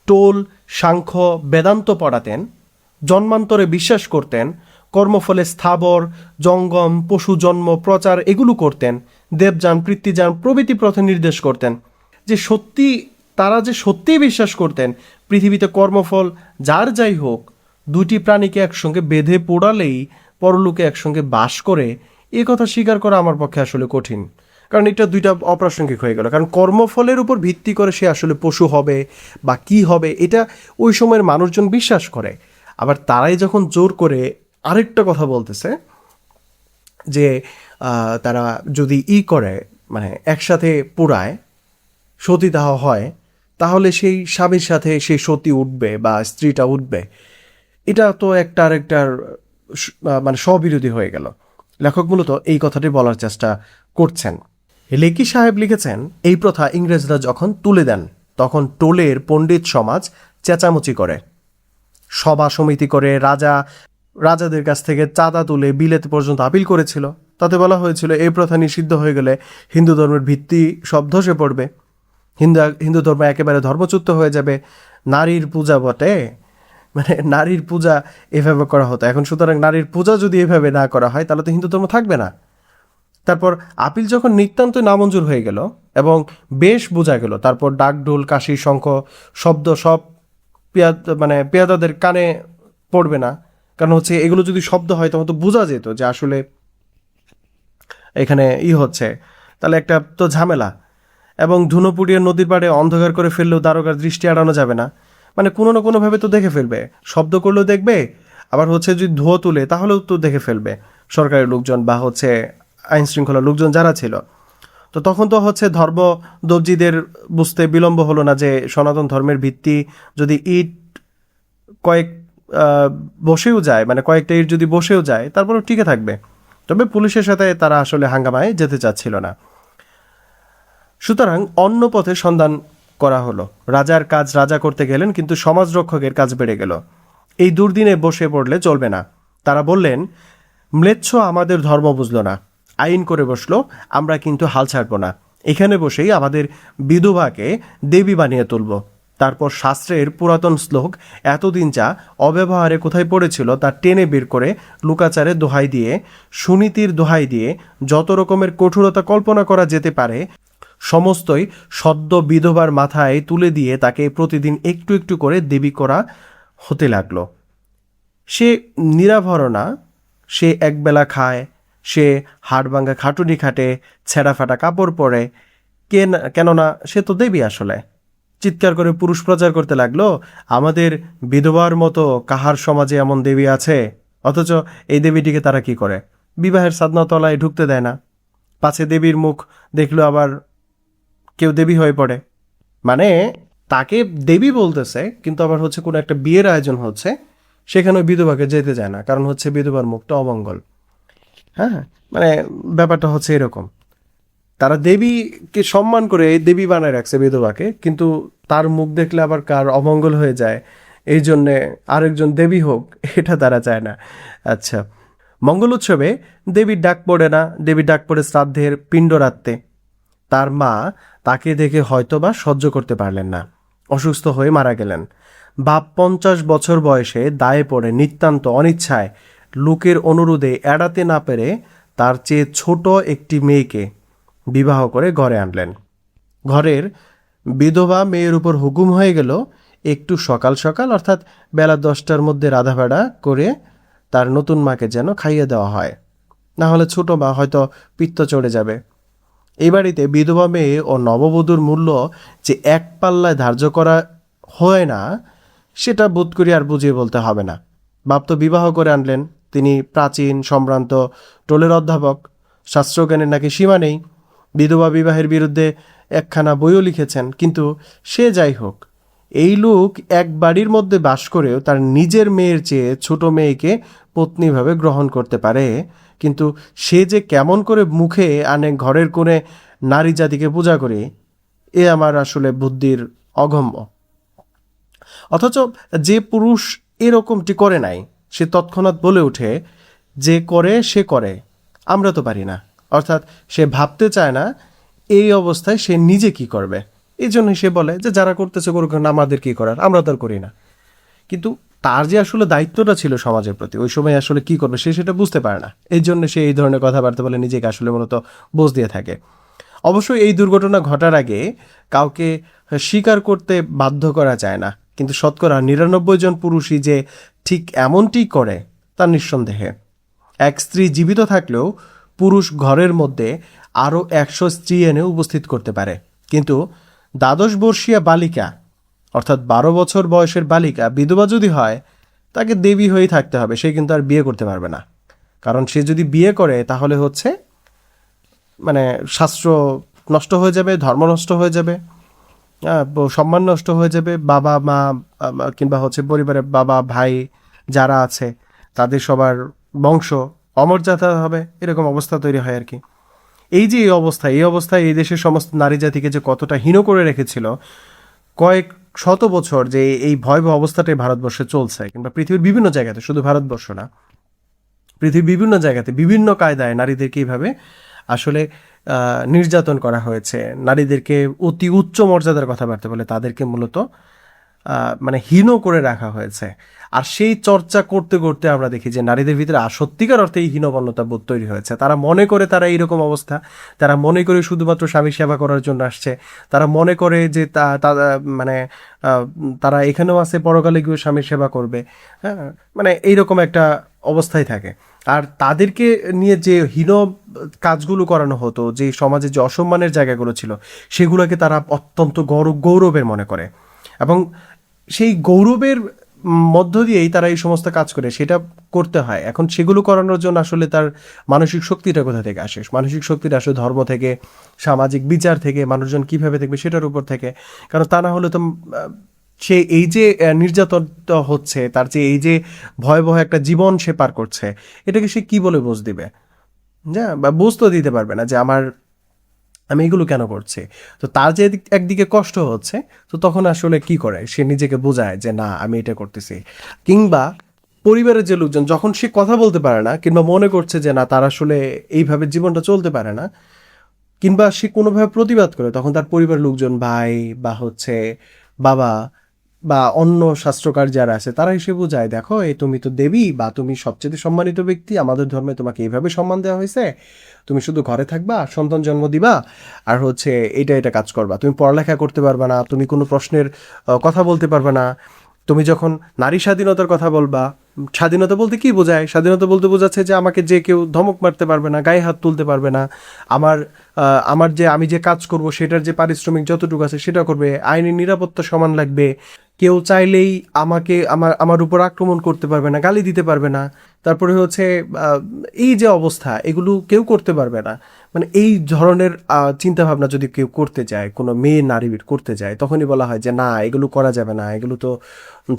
টোল, সাংখ্য, বেদান্ত পড়াতেন, জন্মান্তরে বিশ্বাস করতেন, কর্মফলে স্থাবর, জঙ্গম, পশু জন্ম প্রচার এগুলো করতেন, দেবযান, পৃথ্বীযান প্রভৃতি পথে নির্দেশ করতেন, যে সত্যি তারা যে সত্যিই বিশ্বাস করতেন পৃথিবীতে কর্মফল যার যাই হোক দুটি প্রাণীকে একসঙ্গে বেঁধে পোড়ালেই পরলোকে একসঙ্গে বাস করে, এ কথা স্বীকার করা আমার পক্ষে আসলে কঠিন। কারণ এটা দুইটা অপ্রাসঙ্গিক হয়ে গেল। কারণ কর্মফলের উপর ভিত্তি করে সে আসলে পশু হবে বা কি হবে এটা ওই সময়ের মানুষজন বিশ্বাস করে। আবার তারাই যখন জোর করে আরেকটা কথা বলতেছে যে তারা যদি করে মানে একসাথে পোড়ায়, সতীদাহ হয়, তাহলে সেই স্বামীর সাথে সেই সতী উঠবে বা স্ত্রীটা উঠবে, এটা তো একটা আরেকটার মানে স্ববিরোধী হয়ে গেল। লেখক মূলত এই কথাটি বলার চেষ্টা করছেন। লেকি সাহেব লিখেছেন, এই প্রথা ইংরেজরা যখন তুলে দেন তখন টোলের পণ্ডিত সমাজ চেঁচামেচি করে, সভা সমিতি করে, রাজাদের কাছ থেকে চাঁদা তুলে বিলেত পর্যন্ত আপিল করেছিল। তাতে বলা হয়েছিল এই প্রথা নিষিদ্ধ হয়ে গেলে হিন্দু ধর্মের ভিত্তি সব ধসে পড়বে, হিন্দু ধর্ম একেবারে ধর্মচ্যুত হয়ে যাবে। নারীর পূজা বটে, মানে নারীর পূজা এভাবে করা হতো এখন, সুতরাং নারীর পূজা যদি এভাবে না করা হয় তাহলে তো হিন্দু ধর্ম থাকবে না। তারপর আপিল যখন নিতান্তই নামঞ্জুর হয়ে গেল এবং বেশ বোঝা গেল, তারপর ডাকঢোল, কাশি, শঙ্খ শব্দ সব পেয়াদাদের কানে পড়বে না, কারণ হচ্ছে এগুলো যদি শব্দ হয় তখন তো বোঝা যেত যে আসলে এখানে হচ্ছে, তাহলে একটা তো ঝামেলা। এবং ধুনো পুড়িয়ে নদীর পাড়ে অন্ধকার করে ফেললেও দারোগার দৃষ্টি এড়ানো যাবে না, মানে কোনো না কোনোভাবে তো দেখে ফেলবে, শব্দ করলেও দেখবে, আবার হচ্ছে যদি ধোঁয়া তুলে তাহলেও তো দেখে ফেলবে সরকারি লোকজন বা হচ্ছে আইন শৃঙ্খলা লোকজন যারা ছিল। তো তখন তো হচ্ছে ধর্ম দর্জিদের বুঝতে বিলম্ব হলো না যে সনাতন ধর্মের ভিত্তি যদি ইট কয়েক বসেও যায়, মানে কয়েকটা ইট যদি বসেও যায় তারপরেও টিকে থাকবে। তবে পুলিশের সাথে তারা আসলে হাঙ্গামায় যেতে চাচ্ছিল না। সুতরাং অন্য পথে সন্ধান করা হলো। রাজার কাজ রাজা করতে গেলেন, কিন্তু সমাজ রক্ষকের কাজ বেড়ে গেল। এই দুর্দিনে বসে পড়লে চলবে না। তারা বললেন, ম্লেচ্ছ আমাদের ধর্ম বুঝলো না, আইন করে বসলো, আমরা কিন্তু হাল ছাড়ব না, এখানে বসেই আমাদের বিধবাকে দেবী বানিয়ে তুলব। তারপর শাস্ত্রের পুরাতন শ্লোক এতদিন যা অব্যবহারে কোথায় পড়েছিল তা টেনে বের করে লুকাচারে দোহাই দিয়ে, সুনীতির দোহাই দিয়ে যত রকমের কঠোরতা কল্পনা করা যেতে পারে সমস্তই সদ্য বিধবার মাথায় তুলে দিয়ে তাকে প্রতিদিন একটু একটু করে দেবী করা হতে লাগলো। সে নিরাভরণা, সে একবেলা খায়, সে হাড়ভাঙ্গা খাটুনি খাটে, ছেঁড়া ফাটা কাপড় পরে, কেননা সে তো দেবী আসলে। চিৎকার করে পুরুষ প্রচার করতে লাগলো, আমাদের বিধবার মতো কাহার সমাজে এমন দেবী আছে? অথচ এই দেবীটিকে তারা কি করে, বিবাহের সাধনাতলায় ঢুকতে দেয় না। পাছে দেবীর মুখ দেখলো আবার কেউ দেবী হয়ে পড়ে, মানে তাকে দেবী বলতেছে, কিন্তু আবার হচ্ছে কোনো একটা বিয়ের আয়োজন হচ্ছে, সেখানে বিধবাকে যেতে যায় না, কারণ হচ্ছে বিধবার মুখটা অমঙ্গল। হ্যাঁ, মানে ব্যাপারটা হচ্ছে এরকম। তারা দেবীকে সম্মান করে দেবী বানায় রাখছে বিধবাকে, কিন্তু তার মুখ দেখলে আবার কার অমঙ্গল হয়ে যায়, এই জন্যে আরেকজন দেবী হোক, এটা তারা চায় না। আচ্ছা, মঙ্গল উৎসবে দেবীর ডাক পড়ে না, দেবীর ডাক পড়ে শ্রাদ্ধের পিণ্ড রাখতে। তার মা তাকে দেখে হয়তোবা সহ্য করতে পারলেন না, অসুস্থ হয়ে মারা গেলেন। বাপ 50 বছর বয়সে দায়ে পড়ে নিতান্ত অনিচ্ছায়, লোকের অনুরোধে এড়াতে না পেরে তার চেয়ে ছোট একটি মেয়েকে বিবাহ করে ঘরে আনলেন। ঘরের বিধবা মেয়ের উপর হুকুম হয়ে গেল একটু সকাল সকাল, অর্থাৎ বেলা 10টার মধ্যে রাধাবাড়া করে তার নতুন মাকে যেন খাইয়ে দেওয়া হয়, না হলে ছোট মা হয়তো পিত্ত চড়ে যাবে। এই বাড়িতে বিধবা মেয়ে ও নববধূর মূল্য যে এক পাল্লায় ধার্য করা হয় না, সেটা বোধ করি আর বুঝিয়ে বলতে হবে না। বাপ তো বিবাহ করে আনলেন, তিনি প্রাচীন সম্ভ্রান্ত টোলের অধ্যাপক, শাস্ত্রজ্ঞানের নাকি সীমা নেই, বিধবা বিবাহের বিরুদ্ধে একখানা বইও লিখেছেন। কিন্তু সে যাই হোক, এই লোক এক বাড়ির মধ্যে বাস করেও তার নিজের মেয়ের চেয়ে ছোট মেয়েকে পত্নীভাবে গ্রহণ করতে পারে, কিন্তু সে যে কেমন করে মুখে আনে ঘরের কোণে নারী জাতিকে পূজা করি, এ আমার আসলে বুদ্ধির অগম্য। অথচ যে পুরুষ এরকমটি করে নাই, সে তৎক্ষণাৎ বলে ওঠে, যে করে সে করে, আমরা তো পারি না। অর্থাৎ সে ভাবতে চায় না এই অবস্থায় সে নিজে কি করবে, এই জন্য সে বলে যে যারা করতেছে করুক না, আমাদের কি করার, আমরা তো আর করি না। কিন্তু তার যে আসলে দায়িত্বটা ছিল সমাজের প্রতি, ওই সময় আসলে কি করবে সে সেটা বুঝতে পারে না, এই জন্য সে এই ধরনের কথাবার্তা বলে নিজেকে আসলে মূলত বোঝ দিয়ে থাকে। অবশ্যই এই দুর্ঘটনা ঘটার আগে কাউকে স্বীকার করতে বাধ্য করা যায় না, কিন্তু শতকরা 99 জন পুরুষই যে ঠিক এমনটি করে তা নিঃসন্দেহে। এক স্ত্রী জীবিত থাকলেও পুরুষ ঘরের মধ্যে আরও 100 স্ত্রী এনে উপস্থিত করতে পারে, কিন্তু 12 বর্ষীয়া বালিকা, অর্থাৎ 12 বছর বয়সের বালিকা বিধবা যদি হয়, তাকে দেবী হয়েই থাকতে হবে, সে কিন্তু আর বিয়ে করতে পারবে না। কারণ সে যদি বিয়ে করে তাহলে হচ্ছে মানে শাস্ত্র নষ্ট হয়ে যাবে, ধর্ম নষ্ট হয়ে যাবে, সম্মান নষ্ট হয়ে যাবে, বাবা মা কিংবা হচ্ছে পরিবারের বাবা ভাই যারা আছে তাদের সবার বংশ অমর্যাদা হবে, এরকম অবস্থা তৈরি হয় আর কি। এই যে এই অবস্থায় এই দেশের সমস্ত নারী জাতিকে যে কতটা হীন করে রেখেছিল কয়েক শত বছর, যে এই ভয়াবহ অবস্থাটাই ভারতবর্ষে চলছে, কিংবা পৃথিবীর বিভিন্ন জায়গাতে, শুধু ভারতবর্ষ না, পৃথিবীর বিভিন্ন জায়গাতে বিভিন্ন কায়দায় নারীদেরকে এইভাবে আসলে নির্যাতন করা হয়েছে। নারীদেরকে অতি উচ্চ মর্যাদার কথাবার্তা বলে তাদেরকে মূলত মানে হীন করে রাখা হয়েছে। আর সেই চর্চা করতে করতে আমরা দেখি যে নারীদের ভিতরে সত্যিকার অর্থে এই হীনমন্যতা বোধ তৈরি হয়েছে। তারা মনে করে তারা এইরকম অবস্থা, তারা মনে করে শুধুমাত্র স্বামীর সেবা করার জন্য আসছে, তারা মনে করে যে মানে তারা এখানেও আছে, পরকালে গিয়ে স্বামীর সেবা করবে। হ্যাঁ, মানে এইরকম একটা অবস্থায় থাকে। আর তাদেরকে নিয়ে যে হীন কাজগুলো করানো হতো, যে সমাজে যে অসম্মানের জায়গাগুলো ছিল, সেগুলোকে তারা অত্যন্ত গৌরবের মনে করে, এবং সেই গৌরবের মধ্য দিয়েই তারা এই সমস্ত কাজ করে, সেটা করতে হয়। এখন সেগুলো করানোর জন্য আসলে তার মানসিক শক্তিটা কোথা থেকে আসে? মানসিক শক্তিটা আসে ধর্ম থেকে, সামাজিক বিচার থেকে, মানুষজন কিভাবে দেখবে সেটার উপর থেকে। কারণ তা না হলে তো সে এই যে নির্যাতন হচ্ছে, তার যে এই যে ভয়াবহ একটা জীবন সে পার করছে, এটাকে সে কি বলে বোঝ দিবে? বা বুঝ তো দিতে পারবে না যে আমি এগুলো কেন করছি। তো তার যে একদিকে কষ্ট হচ্ছে, তো তখন আসলে কি করে, সে নিজেকে বোঝায় যে না আমি এটা করতেছি। কিংবা পরিবারের যে লোকজন, যখন সে কথা বলতে পারে না, কিংবা মনে করছে যে না তার আসলে এইভাবে জীবনটা চলতে পারে না, কিংবা সে কোনোভাবে প্রতিবাদ করে, তখন তার পরিবারের লোকজন, ভাই বা হচ্ছে বাবা বা অন্য শাস্ত্রকার যারা আছে, তারা এসে বোঝায়, দেখো এই তুমি তো দেবী, বা তুমি সবচেয়ে সম্মানিত ব্যক্তি, আমাদের ধর্মে তোমাকে এইভাবে সম্মান দেওয়া হয়েছে, তুমি শুধু ঘরে থাকবা, সন্তান জন্ম দিবা, আর হচ্ছে এটা কাজ করবা, তুমি পড়ালেখা করতে পারবা না, তুমি কোনো প্রশ্নের কথা বলতে পারবা না। তুমি যখন নারী স্বাধীনতার কথা বলবা, স্বাধীনতা বলতে কি বোঝায়? স্বাধীনতা বলতে বোঝাচ্ছে যে আমাকে যে কেউ ধমক মারতে পারবে না, গায়ে হাত তুলতে পারবে না, আমার যে আমি যে কাজ করব সেটার যে পারিশ্রমিক যতটুকু আছে সেটা করবে, আইনি নিরাপত্তা সমান লাগবে, কেউ চাইলেই আমাকে আমার উপর আক্রমণ করতে পারবে না, গালি দিতে পারবে না। তারপরে হচ্ছে এই যে অবস্থা, এগুলো কেউ করতে পারবে না। মানে এই ধরনের চিন্তাভাবনা যদি কেউ করতে যায়, কোনো মেয়ে নারী করতে যায়, তখনই বলা হয় যে না, এগুলো করা যাবে না, এগুলো তো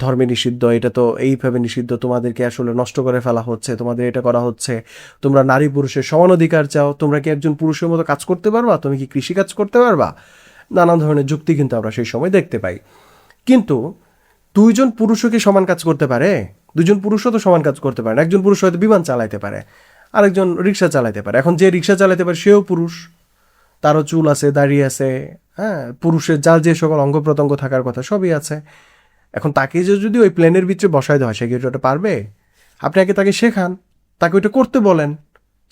ধর্মে নিষিদ্ধ, এটা তো এইভাবে নিষিদ্ধ, তোমাদেরকে আসলে নষ্ট করে ফেলা হচ্ছে, তোমাদের এটা করা হচ্ছে, তোমরা নারী পুরুষের সমান অধিকার চাও, তোমরা কি একজন পুরুষের মতো কাজ করতে পারবা, তুমি কি কৃষিকাজ করতে পারবা, নানান ধরনের যুক্তি কিন্তু আমরা সেই সময় দেখতে পাই। কিন্তু দুইজন পুরুষও কি সমান কাজ করতে পারে? দুজন পুরুষও তো সমান কাজ করতে পারে না। একজন পুরুষ হয়তো বিমান চালাইতে পারে, আরেকজন রিক্সা চালাইতে পারে। এখন যে রিক্সা চালাইতে পারে সেও পুরুষ, তারও চুল আছে, দাড়ি আছে, হ্যাঁ, পুরুষের যার যে সকল অঙ্গ প্রত্যঙ্গ থাকার কথা সবই আছে। এখন তাকে যে যদি ওই প্লেনের ভিতরে বসাই দেওয়া হয়, সে কি ওটা পারবে? আপনি আগে তাকে শেখান, তাকে ওইটা করতে বলেন,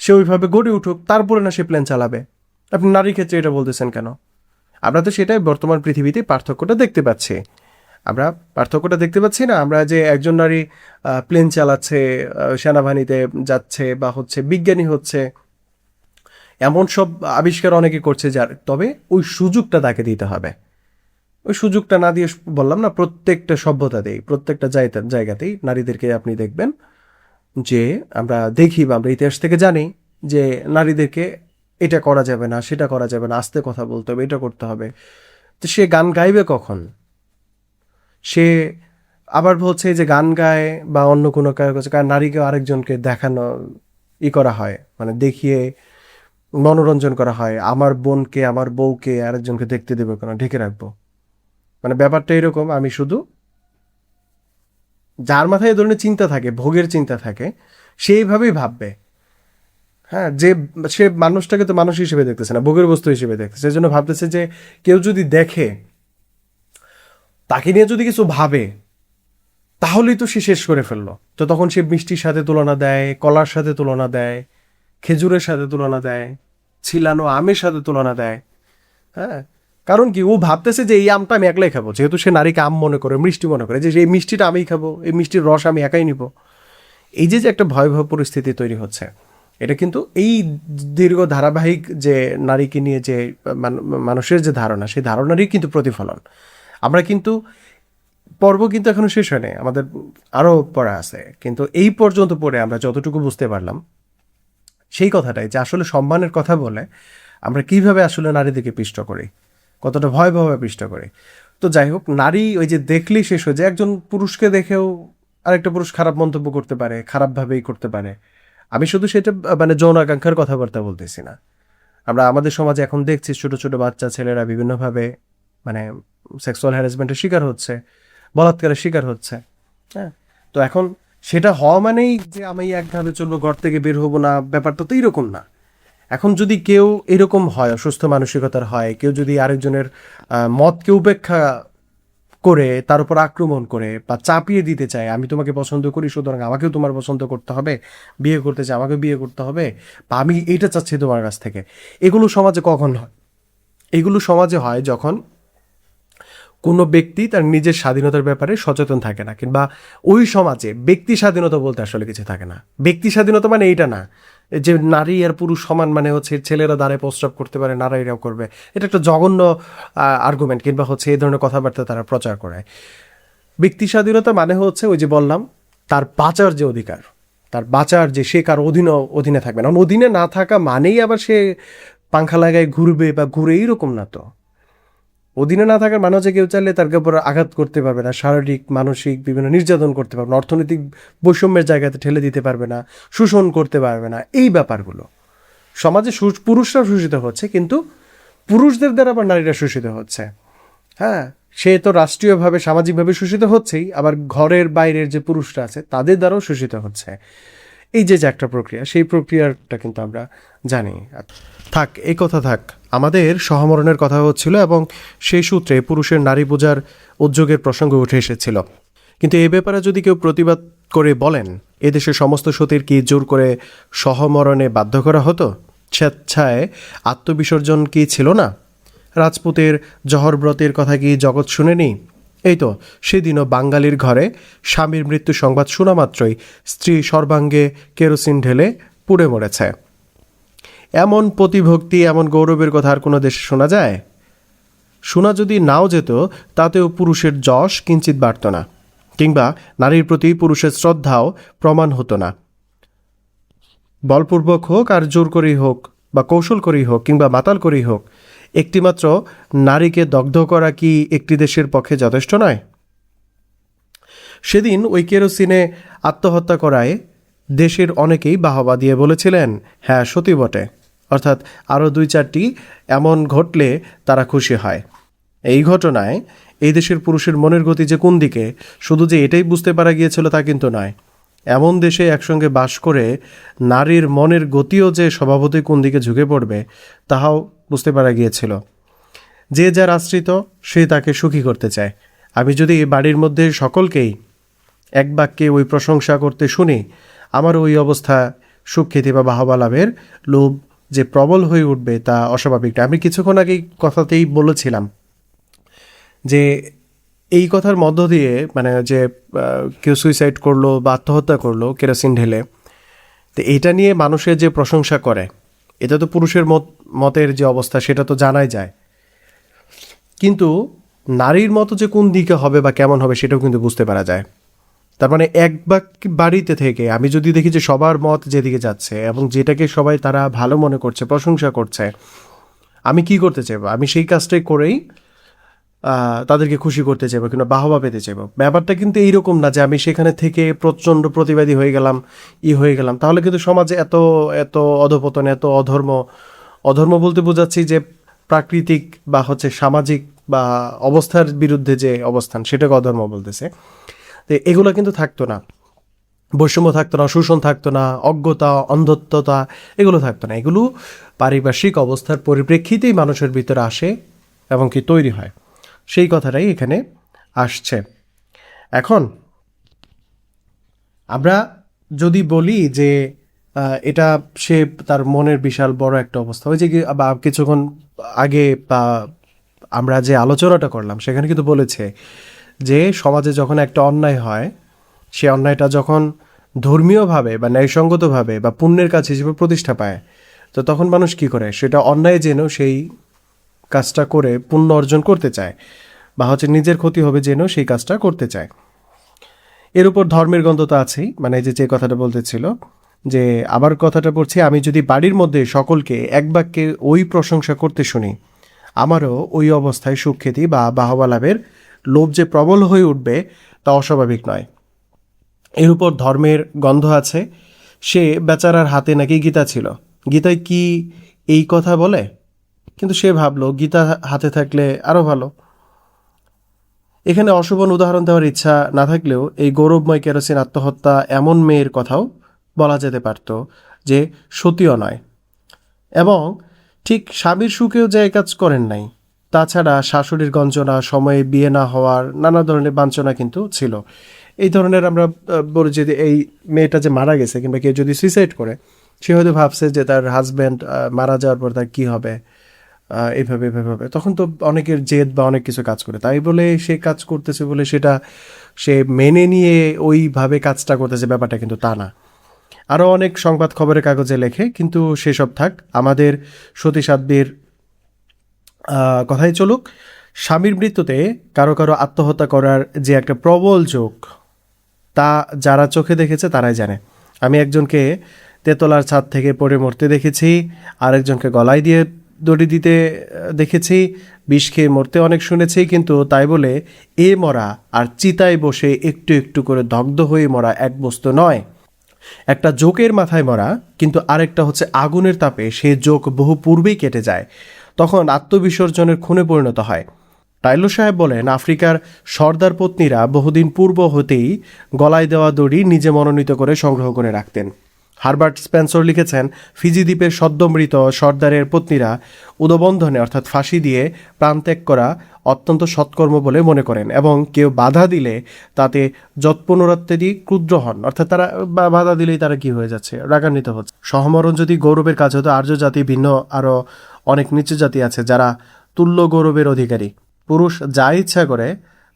সে ওইভাবে গড়ে উঠুক, তারপরে না সে প্লেন চালাবে। আপনি নারীর ক্ষেত্রে এটা বলতেছেন কেন? আমরা তো সেটাই বর্তমান পৃথিবীতে পার্থক্যটা দেখতে পাচ্ছি। আমরা পার্থক্যটা দেখতে পাচ্ছি না? আমরা যে একজন নারী প্লেন চালাচ্ছে, সেনাবাহিনীতে যাচ্ছে, বা হচ্ছে বিজ্ঞানী হচ্ছে, এমন সব আবিষ্কার অনেকে করছে, যার তবে ওই সুযোগটা তাকে দিতে হবে। ওই সুযোগটা না দিয়ে, বললাম না, প্রত্যেকটা সভ্যতাতেই, প্রত্যেকটা জায়গাতেই নারীদেরকে আপনি দেখবেন যে আমরা দেখি বা আমরা ইতিহাস থেকে জানি যে নারীদেরকে এটা করা যাবে না, সেটা করা যাবে না, আস্তে কথা বলতে হবে, এটা করতে হবে। তো সে গান গাইবে কখন? সে আবার বলছে যে গান গায় বা অন্য কোনো কারণ নারীকে আরেকজনকে দেখানো করা হয়, মানে দেখিয়ে মনোরঞ্জন করা হয়। আমার বোনকে, আমার বউকে আরেকজনকে দেখতে দেবো কেন, ঢেকে রাখবো? মানে ব্যাপারটা এরকম, আমি শুধু, যার মাথায় এ ধরনের চিন্তা থাকে, ভোগের চিন্তা থাকে, সেইভাবেই ভাববে। হ্যাঁ, যে সে মানুষটাকে তো মানুষ হিসেবে দেখতেছে না, ভোগের বস্তু হিসেবে দেখতেছে। সেই জন্য ভাবতেছে যে কেউ যদি দেখে, তাকে নিয়ে যদি কিছু ভাবে, তাহলেই তো সে শেষ করে ফেললো। তো তখন সে মিষ্টির সাথে তুলনা দেয়, কলার সাথে তুলনা দেয়, খেজুরের সাথে তুলনা দেয়, ছিলানো আমের সাথে তুলনা দেয়। হ্যাঁ, কারণ কি, ও ভাবতেছে যে এই আমটা আমি একলাই খাবো, যেহেতু সে নারীকে আম মনে করে, মিষ্টি মনে করে, যে এই মিষ্টিটা আমিই খাবো, এই মিষ্টির রস আমি একাই নিব। এই যে একটা ভয়াবহ পরিস্থিতি তৈরি হচ্ছে, এটা কিন্তু এই দীর্ঘ ধারাবাহিক যে নারীকে নিয়ে যে মানুষের যে ধারণা, সেই ধারণারই কিন্তু প্রতিফলন। আমরা কিন্তু পর্ব কিন্তু এখনো শেষ হয়নি, আমাদের আরও পড়া আছে। কিন্তু এই পর্যন্ত পড়ে আমরা যতটুকু বুঝতে পারলাম সেই কথাটাই, যে আসলে সম্মানের কথা বলে আমরা কিভাবে আসলে নারীদেরকে পিষ্ট করি, কতটা ভয়াবহভাবে পিষ্ট করি। তো যাই হোক, নারী ওই যে দেখলেই শেষ হয়ে যায়। একজন পুরুষকে দেখেও আরেকটা পুরুষ খারাপ মন্তব্য করতে পারে, খারাপভাবেই করতে পারে। আমি শুধু সেটা মানে যৌন আকাঙ্ক্ষার কথাবার্তা বলতেছি না। আমরা আমাদের সমাজে এখন দেখছি ছোট ছোট বাচ্চা ছেলেরা বিভিন্নভাবে মানে সেক্সুয়াল হ্যারাসমেন্টের শিকার হচ্ছে, বলাৎকারের শিকার হচ্ছে। হ্যাঁ, তো এখন সেটা হওয়া মানেই যে আমি একভাবে চলবো, ঘর থেকে বের হবো না, ব্যাপারটা তো এইরকম না। এখন যদি কেউ এরকম হয়, অসুস্থ মানসিকতার হয়, কেউ যদি আরেকজনের মতকে উপেক্ষা করে তার উপর আক্রমণ করে বা চাপিয়ে দিতে চায়, আমি তোমাকে পছন্দ করি সুতরাং আমাকেও তোমার পছন্দ করতে হবে, বিয়ে করতে চাই আমাকে বিয়ে করতে হবে, বা আমি এইটা চাচ্ছি তোমার কাছ থেকে, এগুলো সমাজে কখন হয়? এগুলো সমাজে হয় যখন কোনো ব্যক্তি তার নিজের স্বাধীনতার ব্যাপারে সচেতন থাকে না, কিংবা ওই সমাজে ব্যক্তি স্বাধীনতা বলতে আসলে কিছু থাকে না। ব্যক্তি স্বাধীনতা মানে এইটা না যে নারী আর পুরুষ সমান, মানে হচ্ছে ছেলেরা দাঁড়ায় প্রস্রাব করতে পারে, নারীরাও করবে। এটা একটা জঘন্য আর্গুমেন্ট, কিংবা হচ্ছে এই ধরনের কথাবার্তা তারা প্রচার করে। ব্যক্তি স্বাধীনতা মানে হচ্ছে ওই যে বললাম, তার বাঁচার যে অধিকার, তার বাঁচার যে, সে কার অধীনে থাকবে না। অধীনে না থাকা মানেই আবার সে পাংখা লাগায় ঘুরবে বা ঘুরে, এইরকম না তো। অধীনে না থাকার মানে হচ্ছে কেউ চাইলে তার উপর আঘাত করতে পারবে না, শারীরিক মানসিক বিভিন্ন নির্যাতন করতে পারবে না, অর্থনৈতিক বৈষম্যের জায়গাতে ঠেলে দিতে পারবে না, শোষণ করতে পারবে না। এই ব্যাপারগুলো সমাজে পুরুষরা শোষিত হচ্ছে, কিন্তু পুরুষদের দ্বারা আবার নারীরা শোষিত হচ্ছে। হ্যাঁ, সে তো রাষ্ট্রীয়ভাবে সামাজিকভাবে শোষিত হচ্ছেই, আবার ঘরের বাইরের যে পুরুষরা আছে তাদের দ্বারাও শোষিত হচ্ছে। এই যে একটা প্রক্রিয়া, সেই প্রক্রিয়াটা কিন্তু আমরা জানি। থাক, এই কথা থাক, আমাদের সহমরণের কথা হচ্ছিল, এবং সেই সূত্রে পুরুষের নারী পূজার উদ্যোগের প্রসঙ্গ উঠে এসেছিল। কিন্তু এই ব্যাপারে যদি কেউ প্রতিবাদ করে বলেন, এদেশের সমস্ত সতীর কি জোর করে সহমরণে বাধ্য করা হতো? স্বেচ্ছায় আত্মবিসর্জন কি ছিল না? রাজপুতের জহরব্রতের কথা কি জগৎ শুনেনি? এই তো সেদিনও বাঙালির ঘরে স্বামীর মৃত্যু সংবাদ শোনা মাত্রই স্ত্রী সর্বাঙ্গে কেরোসিন ঢেলে পুড়ে মরেছে। এমন প্রতিভক্তি, এমন গৌরবের কথা আর কোনো দেশে শোনা যায়? শোনা যদি নাও যেত, তাতেও পুরুষের যশ কিঞ্চিত বাড়ত না, কিংবা নারীর প্রতি পুরুষের শ্রদ্ধাও প্রমাণ হতো না। বলপূর্বক হোক আর জোর করেই হোক, বা কৌশল করেই হোক কিংবা মাতাল করেই হোক, একটিমাত্র নারীকে দগ্ধ করা কি একটি দেশের পক্ষে যথেষ্ট নয়? সেদিন ওই কেরোসিনে আত্মহত্যা করায় দেশের অনেকেই বাহবা দিয়ে বলেছিলেন, হ্যাঁ সত্যি বটে, অর্থাৎ আরও 2-4টি এমন ঘটলে তারা খুশি হয়। এই ঘটনায় এই দেশের পুরুষের মনের গতি যে কোন দিকে শুধু যে এটাই বুঝতে পারা গিয়েছিল তা কিন্তু নয়, এমন দেশে একসঙ্গে বাস করে নারীর মনের গতিও যে স্বভাবতই কোন দিকে ঝুঁকে পড়বে তাহাও বুঝতে পারা গিয়েছিল। যে যার আশ্রিত সে তাকে সুখী করতে চায়। আমি যদি বাড়ির মধ্যে সকলকেই এক বাক্যে ওই প্রশংসা করতে শুনি, আমার ওই অবস্থা সুখ্যাতি বা বাহবা লাভের লোভ যে প্রবল হয়ে উঠবে তা অস্বাভাবিক। আমি কিছুক্ষণ আগেই কথাতেই বলেছিলাম যে এই কথার মধ্য দিয়ে মানে যে কেউ সুইসাইড করলো বা আত্মহত্যা করলো কেরোসিন ঢেলে, তো এইটা নিয়ে মানুষের যে প্রশংসা করে, এটা তো পুরুষের মতের যে অবস্থা সেটা তো জানাই যায়, কিন্তু নারীর মতো যে কোন দিকে হবে বা কেমন হবে সেটাও কিন্তু বুঝতে পারা যায়। তার মানে এক বাড়িতে থেকে আমি যদি দেখি যে সবার মত যেদিকে যাচ্ছে এবং যেটাকে সবাই তারা ভালো মনে করছে, প্রশংসা করছে, আমি কি করতে চাইবো? আমি সেই কাজটাই করেই তাদেরকে খুশি করতে চাইবো কিংবা বাহবা পেতে চাইবো। ব্যাপারটা কিন্তু এইরকম না যে আমি সেখানে থেকে প্রচণ্ড প্রতিবাদী হয়ে গেলাম, হয়ে গেলাম, তাহলে কিন্তু সমাজে এত এত অধপতন, এত অধর্ম বলতে বোঝাচ্ছি যে প্রাকৃতিক বা সামাজিক বা অবস্থার বিরুদ্ধে যে অবস্থান সেটাকে অধর্ম বলতেছে। তো এগুলো কিন্তু থাকতো না, বৈষম্য থাকতো না, শোষণ থাকতো না, অজ্ঞতা, অন্ধত্বতা এগুলো থাকতো না। এগুলো পারিপার্শ্বিক অবস্থার পরিপ্রেক্ষিতেই মানুষের ভিতরে আসে এবং কি তৈরি হয়, সেই কথাটাই এখানে আসছে। এখন আমরা যদি বলি যে এটা সে তার মনের বিশাল বড় একটা অবস্থা, ওই যে বা কিছুক্ষণ আগে বা আমরা যে আলোচনাটা করলাম সেখানে কিন্তু বলেছে যে সমাজে যখন একটা অন্যায় হয়, সে অন্যায়টা যখন ধর্মীয়ভাবে বা ন্যায়সঙ্গতভাবে বা পুণ্যের কাজ হিসেবে প্রতিষ্ঠা পায়, তো তখন মানুষ কি করে, সেটা অন্যায় যেন সেই কাজটা করে পুণ্য অর্জন করতে চায় বা নিজের ক্ষতি হবে যেন সেই কাজটা করতে চায়। এর উপর ধর্মের গন্ধ তো আছেই, মানে যে কথাটা বলতেছিল যে আবার কথাটা পড়ছি, আমি যদি বাড়ির মধ্যে সকলকে এক বাক্যে ওই প্রশংসা করতে শুনি, আমারও ওই অবস্থায় সুখ্যাতি বা বাহবা লাভের লোভ যে প্রবল হয়ে উঠবে তা অস্বাভাবিক নয়। এর উপর ধর্মের গন্ধ আছে। সে বেচারার হাতে নাকি গীতা ছিল, গীতায় কি এই কথা বলে? কিন্তু সে ভাবলো গীতা হাতে থাকলে আরও ভালো। এখানে অশোভন উদাহরণ দেওয়ার ইচ্ছা না থাকলেও এই গৌরবময় কেরোসিন আত্মহত্যা এমন মেয়ের কথাও বলা যেতে পারত যে সতীও নয়, এবং ঠিক স্বামীর সুখেও যে কাজ করেন নাই। তাছাড়া শাশুড়ির গঞ্জনা, সময়ে বিয়ে না হওয়ার নানা ধরনের বাঞ্ছনা কিন্তু ছিল। এই ধরনের আমরা বলি যে এই মেয়েটা যে মারা গেছে কিংবা কেউ যদি সুইসাইড করে, সে হয়তো ভাবছে যে তার হাজব্যান্ড মারা যাওয়ার পর তার কী হবে, এইভাবে এভাবে, তখন তো অনেকের জেদ বা অনেক কিছু কাজ করে, তাই বলে সে কাজ করতেছে বলে সেটা সে মেনে নিয়ে ওইভাবে কাজটা করতেছে, ব্যাপারটা কিন্তু তা না। আরও অনেক সংবাদ খবরের কাগজে লেখে, কিন্তু সেসব থাক, আমাদের সতী সাধ্বীর কথাই চলুক। স্বামীর মৃত্যুতে কারো কারো আত্মহত্যা করার যে একটা প্রবল ঝোঁক, তা যারা চোখে দেখেছে তারাই জানে। আমি একজনকে তেতলার ছাদ থেকে পড়ে মরতে দেখেছি, আরেকজনকে গলায় দিয়ে দড়ি দিতে দেখেছি, বিষ খেয়ে মরতে অনেক শুনেছি, কিন্তু তাই বলে এ মরা আর চিতায় বসে একটু একটু করে দগ্ধ হয়ে মরা এক বস্তু নয়। একটা জোকের মাথায় মরা, কিন্তু আরেকটা আগুনের তাপে সে জোক বহু পূর্বেই কেটে যায়, তখন আত্মবিসর্জনের খুনে পরিণত হয়। টাইলর সাহেব বলেন, আফ্রিকার সর্দার পত্নীরা বহুদিন পূর্ব হতেই গলায় দেওয়া দড়ি নিজে মনোনীত করে সংগ্রহ করে রাখতেন। হারবার্ট স্পেন্সর লিখেছেন, ফিজি দ্বীপের সদ্যমৃত সর্দারের পত্নীরা উদবন্ধনে অর্থাৎ ফাঁসি দিয়ে প্রাণত্যাগ করা অত্যন্ত সৎকর্ম বলে মনে করেন, এবং কেউ বাধা দিলে তাতে যৎপুনরাত্মেরই ক্রুদ্ধ হন, অর্থাৎ তারা বাধা দিলেই তারা কি হয়ে যাচ্ছে, রাগান্বিত হচ্ছে। সহমরণ যদি গৌরবের কাজ হতো, আর্য জাতি ভিন্ন আরও অনেক নিচু জাতি আছে যারা তুল্য গৌরবের অধিকারী। পুরুষ যা ইচ্ছা করে,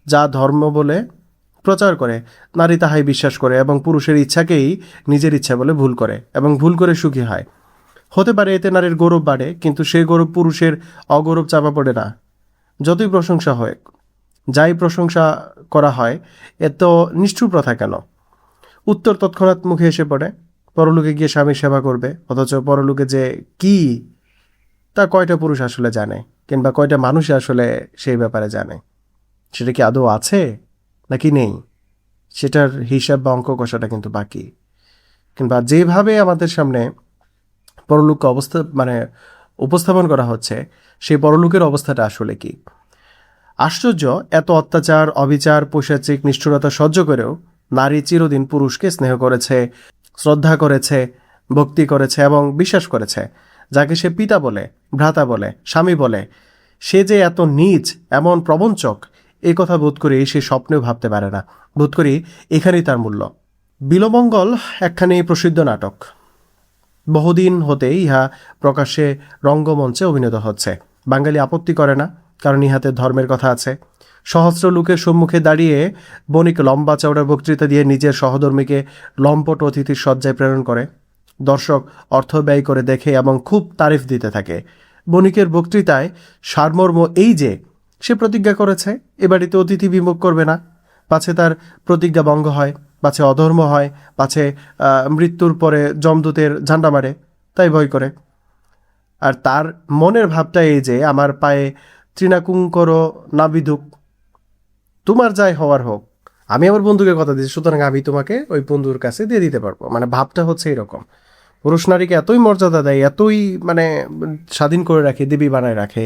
যা ধর্ম বলে প্রচার করে, নারী তাহাই বিশ্বাস করে এবং পুরুষের ইচ্ছাকেই নিজের ইচ্ছা বলে ভুল করে এবং ভুল করে সুখী হয়। হতে পারে এতে নারীর গৌরব বাড়ে, কিন্তু সেই গৌরব পুরুষের অগৌরব চাপা পড়ে না। যতই প্রশংসা হয়, যাই প্রশংসা করা হয়, এত নিষ্ঠুর প্রথা কেন? উত্তর তৎক্ষণাৎ মুখে এসে পড়ে, পরলোকে গিয়ে স্বামীর সেবা করবে, অথচ পরলোকে যে কি তা কয়টা পুরুষ আসলে জানে, কিংবা কয়টা মানুষ আসলে সেই ব্যাপারে জানে? সেটা কি আদৌ আছে নাকি নেই, সেটার হিসাব বা অঙ্ক কষাটা কিন্তু বাকি। কিংবা যেভাবে আমাদের সামনে পরলোককে উপস্থাপন করা হচ্ছে, সেই পরলোকের অবস্থাটা আসলে কি? আশ্চর্য, এত অত্যাচার, অবিচার, পৈশাচিক নিষ্ঠুরতা সহ্য করেও নারী চিরদিন পুরুষকে স্নেহ করেছে, শ্রদ্ধা করেছে, ভক্তি করেছে এবং বিশ্বাস করেছে। যাকে সে পিতা বলে, ভ্রাতা বলে, স্বামী বলে, সে যে এত নীচ, এমন প্রবঞ্চক, এই কথা বোধ করি সে স্বপ্নেও ভাবতে পারে না। বোধ করি এখানেই তার মূল্য। বিলমঙ্গল একখানি প্রসিদ্ধ নাটক। বহুদিন হতেই ইহা প্রকাশ্যে রঙ্গমঞ্চে অভিনীত হচ্ছে। বাঙালি আপত্তি করে না, কারণ ইহাতে ধর্মের কথা আছে। সহস্র লোকের সম্মুখে দাঁড়িয়ে বণিক লম্বা চওড়া বক্তৃতা দিয়ে নিজের সহধর্মীকে লম্পট অতিথির শয্যায় প্রেরণ করে। দর্শক অর্থ ব্যয় করে দেখে এবং খুব তারিফ দিতে থাকে। বণিকের বক্তৃতায় সারমর্ম এই যে, সে প্রতিজ্ঞা করেছে এ বাড়িতে অতিথি বিমুখ করবে না, পাছে তার প্রতিজ্ঞা ভঙ্গ হয়, পাছে অধর্ম হয়, পাছে মৃত্যুর পরে যমদূতের ঝান্ডা মারে, তাই ভয় করে। আর তার মনের ভাবটা এই যে, আমার পায়ে তৃণাকুঙ্কর না বিধুক, তোমার যাই হওয়ার হোক, আমি আমার বন্ধুকে কথা দিচ্ছি, সুতরাং আমি তোমাকে ওই বন্ধুর কাছে দিয়ে দিতে পারবো। মানে ভাবটা হচ্ছে এরকম। পুরুষ নারীকে এতই মর্যাদা দেয়, এতই স্বাধীন করে রাখে, দেবী বানায় রাখে,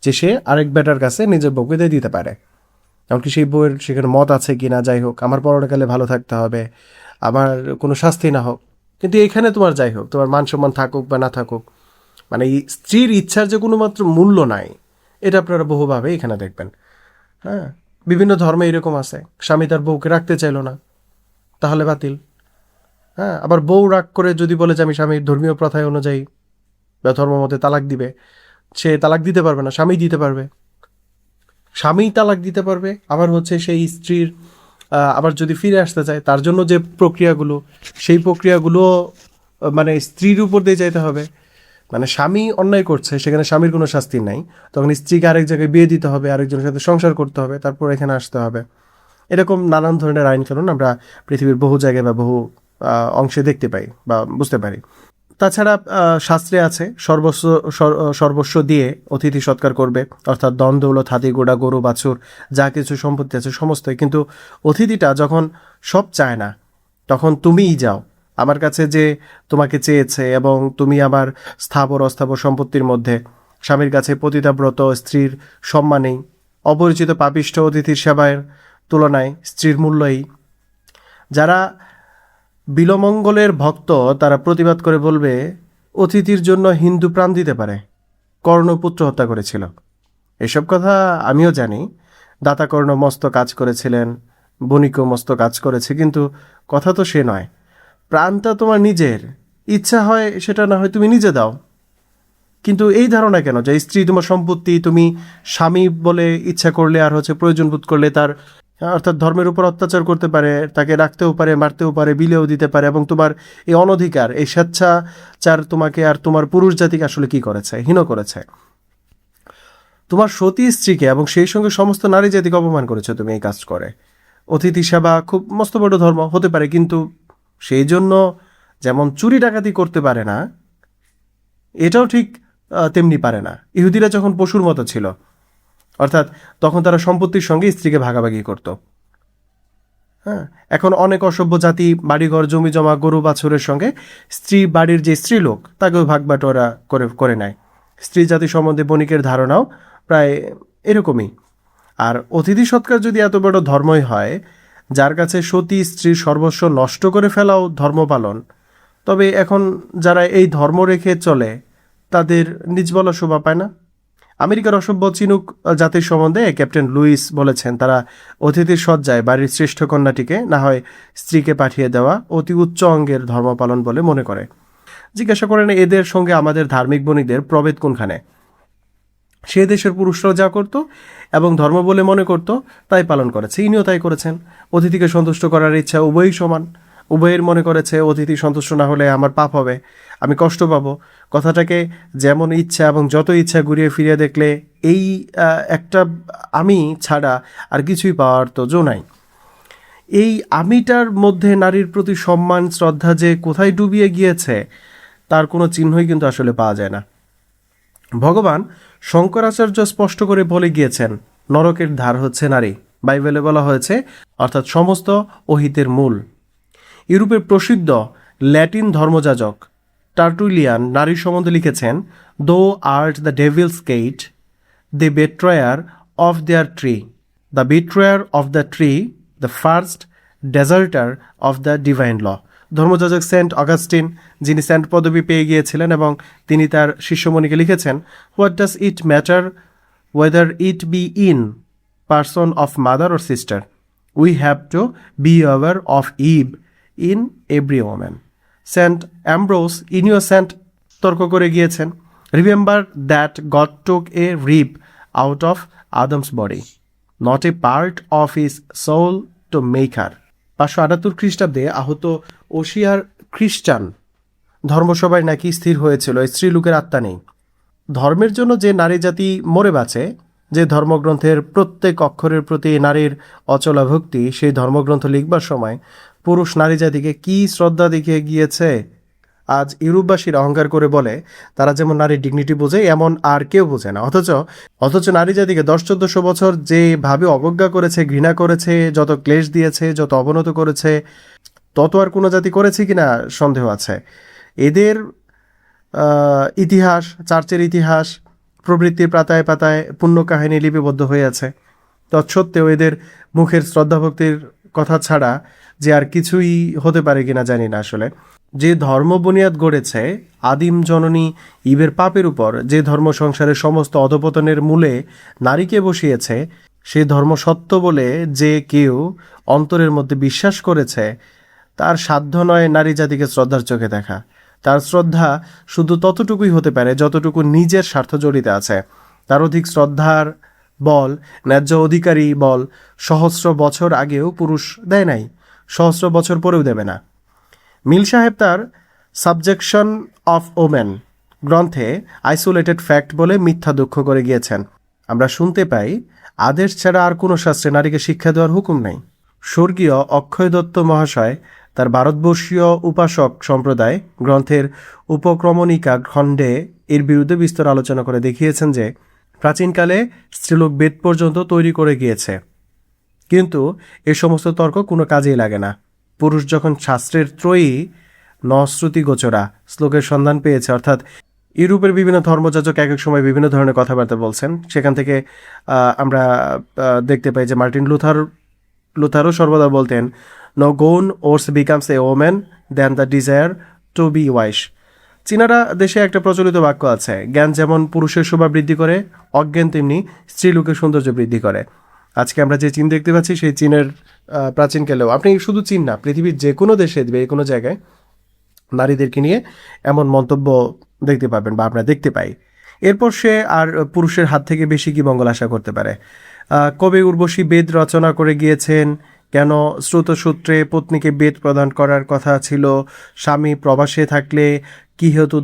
যে সে আরেক বেটার কাছে নিজের বউকে দিয়ে দিতে পারে। এমনকি সেই বউয়ের সেখানে মত আছে কি না, যাই হোক, আমার পরকালে ভালো থাকতে হবে, আমার কোনো শাস্তি না হোক, কিন্তু এখানে তোমার যাই হোক, তোমার মান সম্মান থাকুক বা না থাকুক, মানে এই স্ত্রীর ইচ্ছার যে কোনো মাত্র মূল্য নাই, এটা আপনারা বহুভাবে এখানে দেখবেন। হ্যাঁ, বিভিন্ন ধর্মে এরকম আছে, স্বামী তার বউকে রাখতে চাইলো না, তাহলে বাতিল। হ্যাঁ, আবার বউ রাগ করে যদি বলে যে আমি স্বামীর ধর্মীয় প্রথায় অনুযায়ী বা ধর্ম মতে তালাক দিবে, সে তালাক দিতে পারবে না, স্বামী দিতে পারবে। স্বামীই তালাক দিতে পারবে। আবার হচ্ছে সেই স্ত্রীর আবার যদি ফিরে আসতে চায়, তার জন্য যে প্রক্রিয়াগুলো, সেই প্রক্রিয়াগুলো স্ত্রীর উপর দিয়ে যেতে হবে। মানে স্বামী অন্যায় করছে, সেখানে স্বামীর কোনো শাস্তি নাই, তখন স্ত্রীকে আরেক জায়গায় বিয়ে দিতে হবে, আরেকজনের সাথে সংসার করতে হবে, তারপর এখানে আসতে হবে। এরকম নানান ধরনের আইন কানুন আমরা পৃথিবীর বহু জায়গায় বা বহু অংশে দেখতে পাই বা বুঝতে পারি। তাছাড়া শাস্ত্রে আছে সর্বস্ব দিয়ে অতিথি সৎকার করবে, অর্থাৎ দন দৌলত, হাতি ঘোড়া, গরু বাছুর, যা কিছু সম্পত্তি আছে সমস্তই। কিন্তু অতিথিটা যখন সব চায় না, তখন তুমিই যাও আমার কাছে, যে তোমাকে চেয়েছে, এবং তুমি আমার স্থাবর অস্থাবর সম্পত্তির মধ্যে স্বামীর কাছে পতিতাব্রত স্ত্রীর সম্মানেই, অপরিচিত পাপিষ্ঠ অতিথির সেবায়ের তুলনায় স্ত্রীর মূল্যই। যারা বিলমঙ্গলের ভক্ত তারা প্রতিবাদ করে বলবে, অতিথির জন্য হিন্দু প্রাণ দিতে পারে, কর্ণ পুত্র হত্যা করেছিল। এসব কথা আমিও জানি। দাতাকর্ণ মস্ত কাজ করেছিলেন, বণিকও মস্ত কাজ করেছে, কিন্তু কথা তো সে নয়। প্রাণটা তোমার নিজের, ইচ্ছা হয় সেটা না হয় তুমি নিজে দাও। কিন্তু এই ধারণা কেন যে স্ত্রী তোমার সম্পত্তি, তুমি স্বামী বলে ইচ্ছা করলে আর প্রয়োজন বোধ করলে তার, অর্থাৎ ধর্মের উপর অত্যাচার করতে পারে, তাকে রাখতেও পারে, মারতেও পারে, বিলেও দিতে পারে, এবং তোমার এই অনধিকার, এই স্বেচ্ছাচার তোমাকে আর তোমার পুরুষ জাতিকে আসলে কি করেছে? হীন করেছে। তোমার সতী স্ত্রীকে এবং সেই সঙ্গে সমস্ত নারী জাতিকে অপমান করেছে তুমি এই কাজ করে। অতিথি সেবা খুব মস্ত বড় ধর্ম হতে পারে, কিন্তু সেই জন্য যেমন চুরি ডাকাতি করতে পারে না, এটাও ঠিক তেমনি পারে না। ইহুদিরা যখন পশুর মতো ছিল, অর্থাৎ তখন তারা সম্পত্তির সঙ্গে স্ত্রীকে ভাগাভাগি করত। হ্যাঁ, এখন অনেক অসভ্য জাতি বাড়িঘর, জমি জমা, গরু বাছুরের সঙ্গে স্ত্রী, বাড়ির যে স্ত্রী লোক, তাকেও ভাগবাটোয়ারা করে নেয়। স্ত্রী জাতি সম্বন্ধে বণিকের ধারণাও প্রায় এরকমই। আর অতিথি সৎকার যদি এত বড় ধর্মই হয়, যার কাছে সতী স্ত্রীর সর্বস্ব নষ্ট করে ফেলাও ধর্ম পালন, তবে এখন যারা এই ধর্ম রেখে চলে তাদের নিজ বলা শোভা পায় না। আমেরিকার অসভ্য চিনুক জাতির সম্বন্ধে ক্যাপ্টেন লুইস বলেছেন, তারা অতিথির শয্যায় বাড়ির শ্রেষ্ঠ কন্যাটিকে, না হয় স্ত্রীকে পাঠিয়ে দেওয়া অতি উচ্চ অঙ্গের ধর্ম পালন বলে মনে করে। জিজ্ঞাসা করেন, এদের সঙ্গে আমাদের ধার্মিক বণিকদের প্রভেদ কোনখানে? সে দেশের পুরুষরাও যা করত এবং ধর্ম বলে মনে করত তাই পালন করেছে, ইনিও তাই করেছেন। অতিথিকে সন্তুষ্ট করার ইচ্ছা উভয়ই সমান। উভয়ের মনে করেছে অতিথি সন্তুষ্ট না হলে আমার পাপ হবে, আমি কষ্ট পাবো। কথাটাকে যেমন ইচ্ছা এবং যত ইচ্ছা ঘুরিয়ে ফিরিয়ে দেখলে এই একটা আমি ছাড়া আর কিছুই পাওয়ার তো জো নাই। এই আমিটার মধ্যে নারীর প্রতি সম্মান শ্রদ্ধা যে কোথায় ডুবিয়ে গিয়েছে তার কোনো চিহ্নই কিন্তু আসলে পাওয়া যায় না। ভগবান শঙ্করাচার্য স্পষ্ট করে বলে গিয়েছেন নরকের ধার হচ্ছে নারী, বাইবেলে বলা হয়েছে, অর্থাৎ সমস্ত অহিতের মূল। ইউরোপের প্রসিদ্ধ ল্যাটিন ধর্মযাজক টার্টুলিয়ান নারীর সম্বন্ধে লিখেছেন, thou art the devil's gate, the betrayer of their tree, the betrayer of the tree, the first deserter of the divine law. ধর্মযাজক সেন্ট অগাস্টিন, যিনি সেন্ট পদবি পেয়ে গিয়েছিলেন, এবং তিনি তার শিষ্যমণিকে লিখেছেন, what does it matter whether it be in person of mother or sister, we have to be aware of Eve in every woman. Saint Ambrose Innocent তর্ক করে গিয়েছেন, remember that god took a rib out of Adam's body, not a part of his soul to make her. 578 খ্রিস্টাব্দে আহত ওশিয়ার খ্রিস্টান ধর্মসভায় নাকি স্থির হয়েছিল স্ত্রীলোকের আত্মা নেই। ধর্মের জন্য যে নারী জাতি মরে বাঁচে, যে ধর্মগ্রন্থের প্রত্যেক অক্ষরের প্রতি নারীর অচলা ভক্তি, সেই ধর্মগ্রন্থ লিখবার সময় পুরুষ নারী জাতিকে কি শ্রদ্ধা দেখিয়ে গিয়েছে। আজ ইউরোপবাসীরা অহংকার করে বলে তারা যেমন নারীর ডিগনিটি বোঝে, এমন আর কেউ বোঝে না। অথচ নারী জাতিকে 10-1400 বছর যেভাবে অবজ্ঞা করেছে, ঘৃণা করেছে, যত ক্লেশ দিয়েছে, যত অবনত করেছে, তত আর কোনো জাতি করেছে কিনা সন্দেহ আছে। এদের ইতিহাস, চার্চের ইতিহাস প্রবৃত্তির পাতায় পাতায় পুণ্য কাহিনী লিপিবদ্ধ হয়ে আছে। তৎসত্ত্বেও এদের মুখের শ্রদ্ধাভক্তির কথা ছাড়া যে আর কিছুই হতে পারে কিনা জানি না। আসলে যে ধর্ম বুনিয়াদ গড়েছে আদিম জননী ইবের পাপের উপর, যে ধর্ম সংসারের সমস্ত অধপতনের মূলে নারীকে বসিয়েছে, সেই ধর্ম সত্য বলে যে কেউ অন্তরের মধ্যে বিশ্বাস করেছে, তার সাধ্য নয় নারী জাতিকে শ্রদ্ধার চোখে দেখা। তার শ্রদ্ধা শুধু ততটুকুই হতে পারে যতটুকু নিজের স্বার্থ জড়িত আছে। তার অধিক শ্রদ্ধার বল, ন্যায্য অধিকারী বল সহস্র বছর আগেও পুরুষ দেয় নাই, সহস্র বছর পরেও দেবে না। মিল সাহেব তার সাবজেকশন অফ ওমেন গ্রন্থে আইসোলেটেড ফ্যাক্ট বলে মিথ্যা দুঃখ করে গিয়েছেন। আমরা শুনতে পাই আদেশ ছাড়া আর কোনো শাস্ত্রে নারীকে শিক্ষা দেওয়ার হুকুম নেই। স্বর্গীয় অক্ষয় দত্ত মহাশয় তার ভারতবর্ষীয় উপাসক সম্প্রদায় গ্রন্থের উপক্রমণিকা খণ্ডে এর বিরুদ্ধে বিস্তর আলোচনা করে দেখিয়েছেন যে প্রাচীনকালে স্ত্রীলোক বেদ পর্যন্ত তৈরি করে গিয়েছে, কিন্তু এ সমস্ত তর্ক কোনো কাজেই লাগে না। পুরুষ যখন শাস্ত্রের ত্রয়ী নশ্রুতি গোচরা শ্লোকের সন্ধান পেয়েছে, অর্থাৎ ইউরোপের বিভিন্ন ধর্মযাজক এক এক সময় বিভিন্ন ধরনের কথাবার্তা বলছেন, সেখান থেকে আমরা দেখতে পাই যে মার্টিন লুথারও সর্বদা বলতেন, no gown worse becomes a woman than the desire to be wise. চীনারা দেশে একটা প্রচলিত বাক্য আছে, জ্ঞান যেমন পুরুষের শোভা বৃদ্ধি করে, অজ্ঞান তেমনি স্ত্রীলোকের সৌন্দর্য বৃদ্ধি করে। আজকে আমরা যে চীন দেখতে পাচ্ছি, সেই চীনের প্রাচীনকালেও, আপনি শুধু চীন না, পৃথিবীর যে কোনো দেশে যে কোনো জায়গায় নারীদেরকে নিয়ে এমন মন্তব্য দেখতে পাবেন বা আমরা দেখতে পাই। এরপর সে আর পুরুষের হাত থেকে বেশি কি মঙ্গল আশা করতে পারে? কবে উর্বশী বেদ রচনা করে গিয়েছেন, কেন শ্রুতসূত্রে পত্নীকে বেদ প্রদান করার কথা ছিল, স্বামী প্রবাসে থাকলে কি হেতু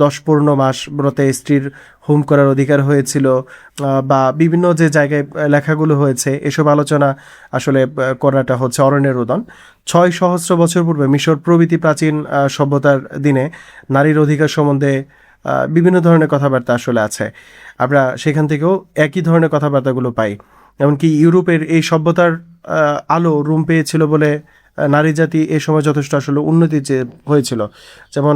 10 পূর্ণ মাস ব্রতে স্ত্রীর হোম করার অধিকার হয়েছিল, বা বিভিন্ন যে জায়গায় লেখাগুলো হয়েছে, এসব আলোচনা আসলে করাটা হচ্ছে অরণ্যের রোদন। 6 সহস্র বছর পূর্বে মিশর প্রভৃতি প্রাচীন সভ্যতার দিনে নারীর অধিকার সম্বন্ধে বিভিন্ন ধরনের কথাবার্তা আসলে আছে। আমরা সেখান থেকেও একই ধরনের কথাবার্তাগুলো পাই। এমনকি ইউরোপের এই সভ্যতার আলো রুম পেয়েছিল বলে নারী জাতি এ সময় যথেষ্ট আসলে উন্নতি যে হয়েছিল। যেমন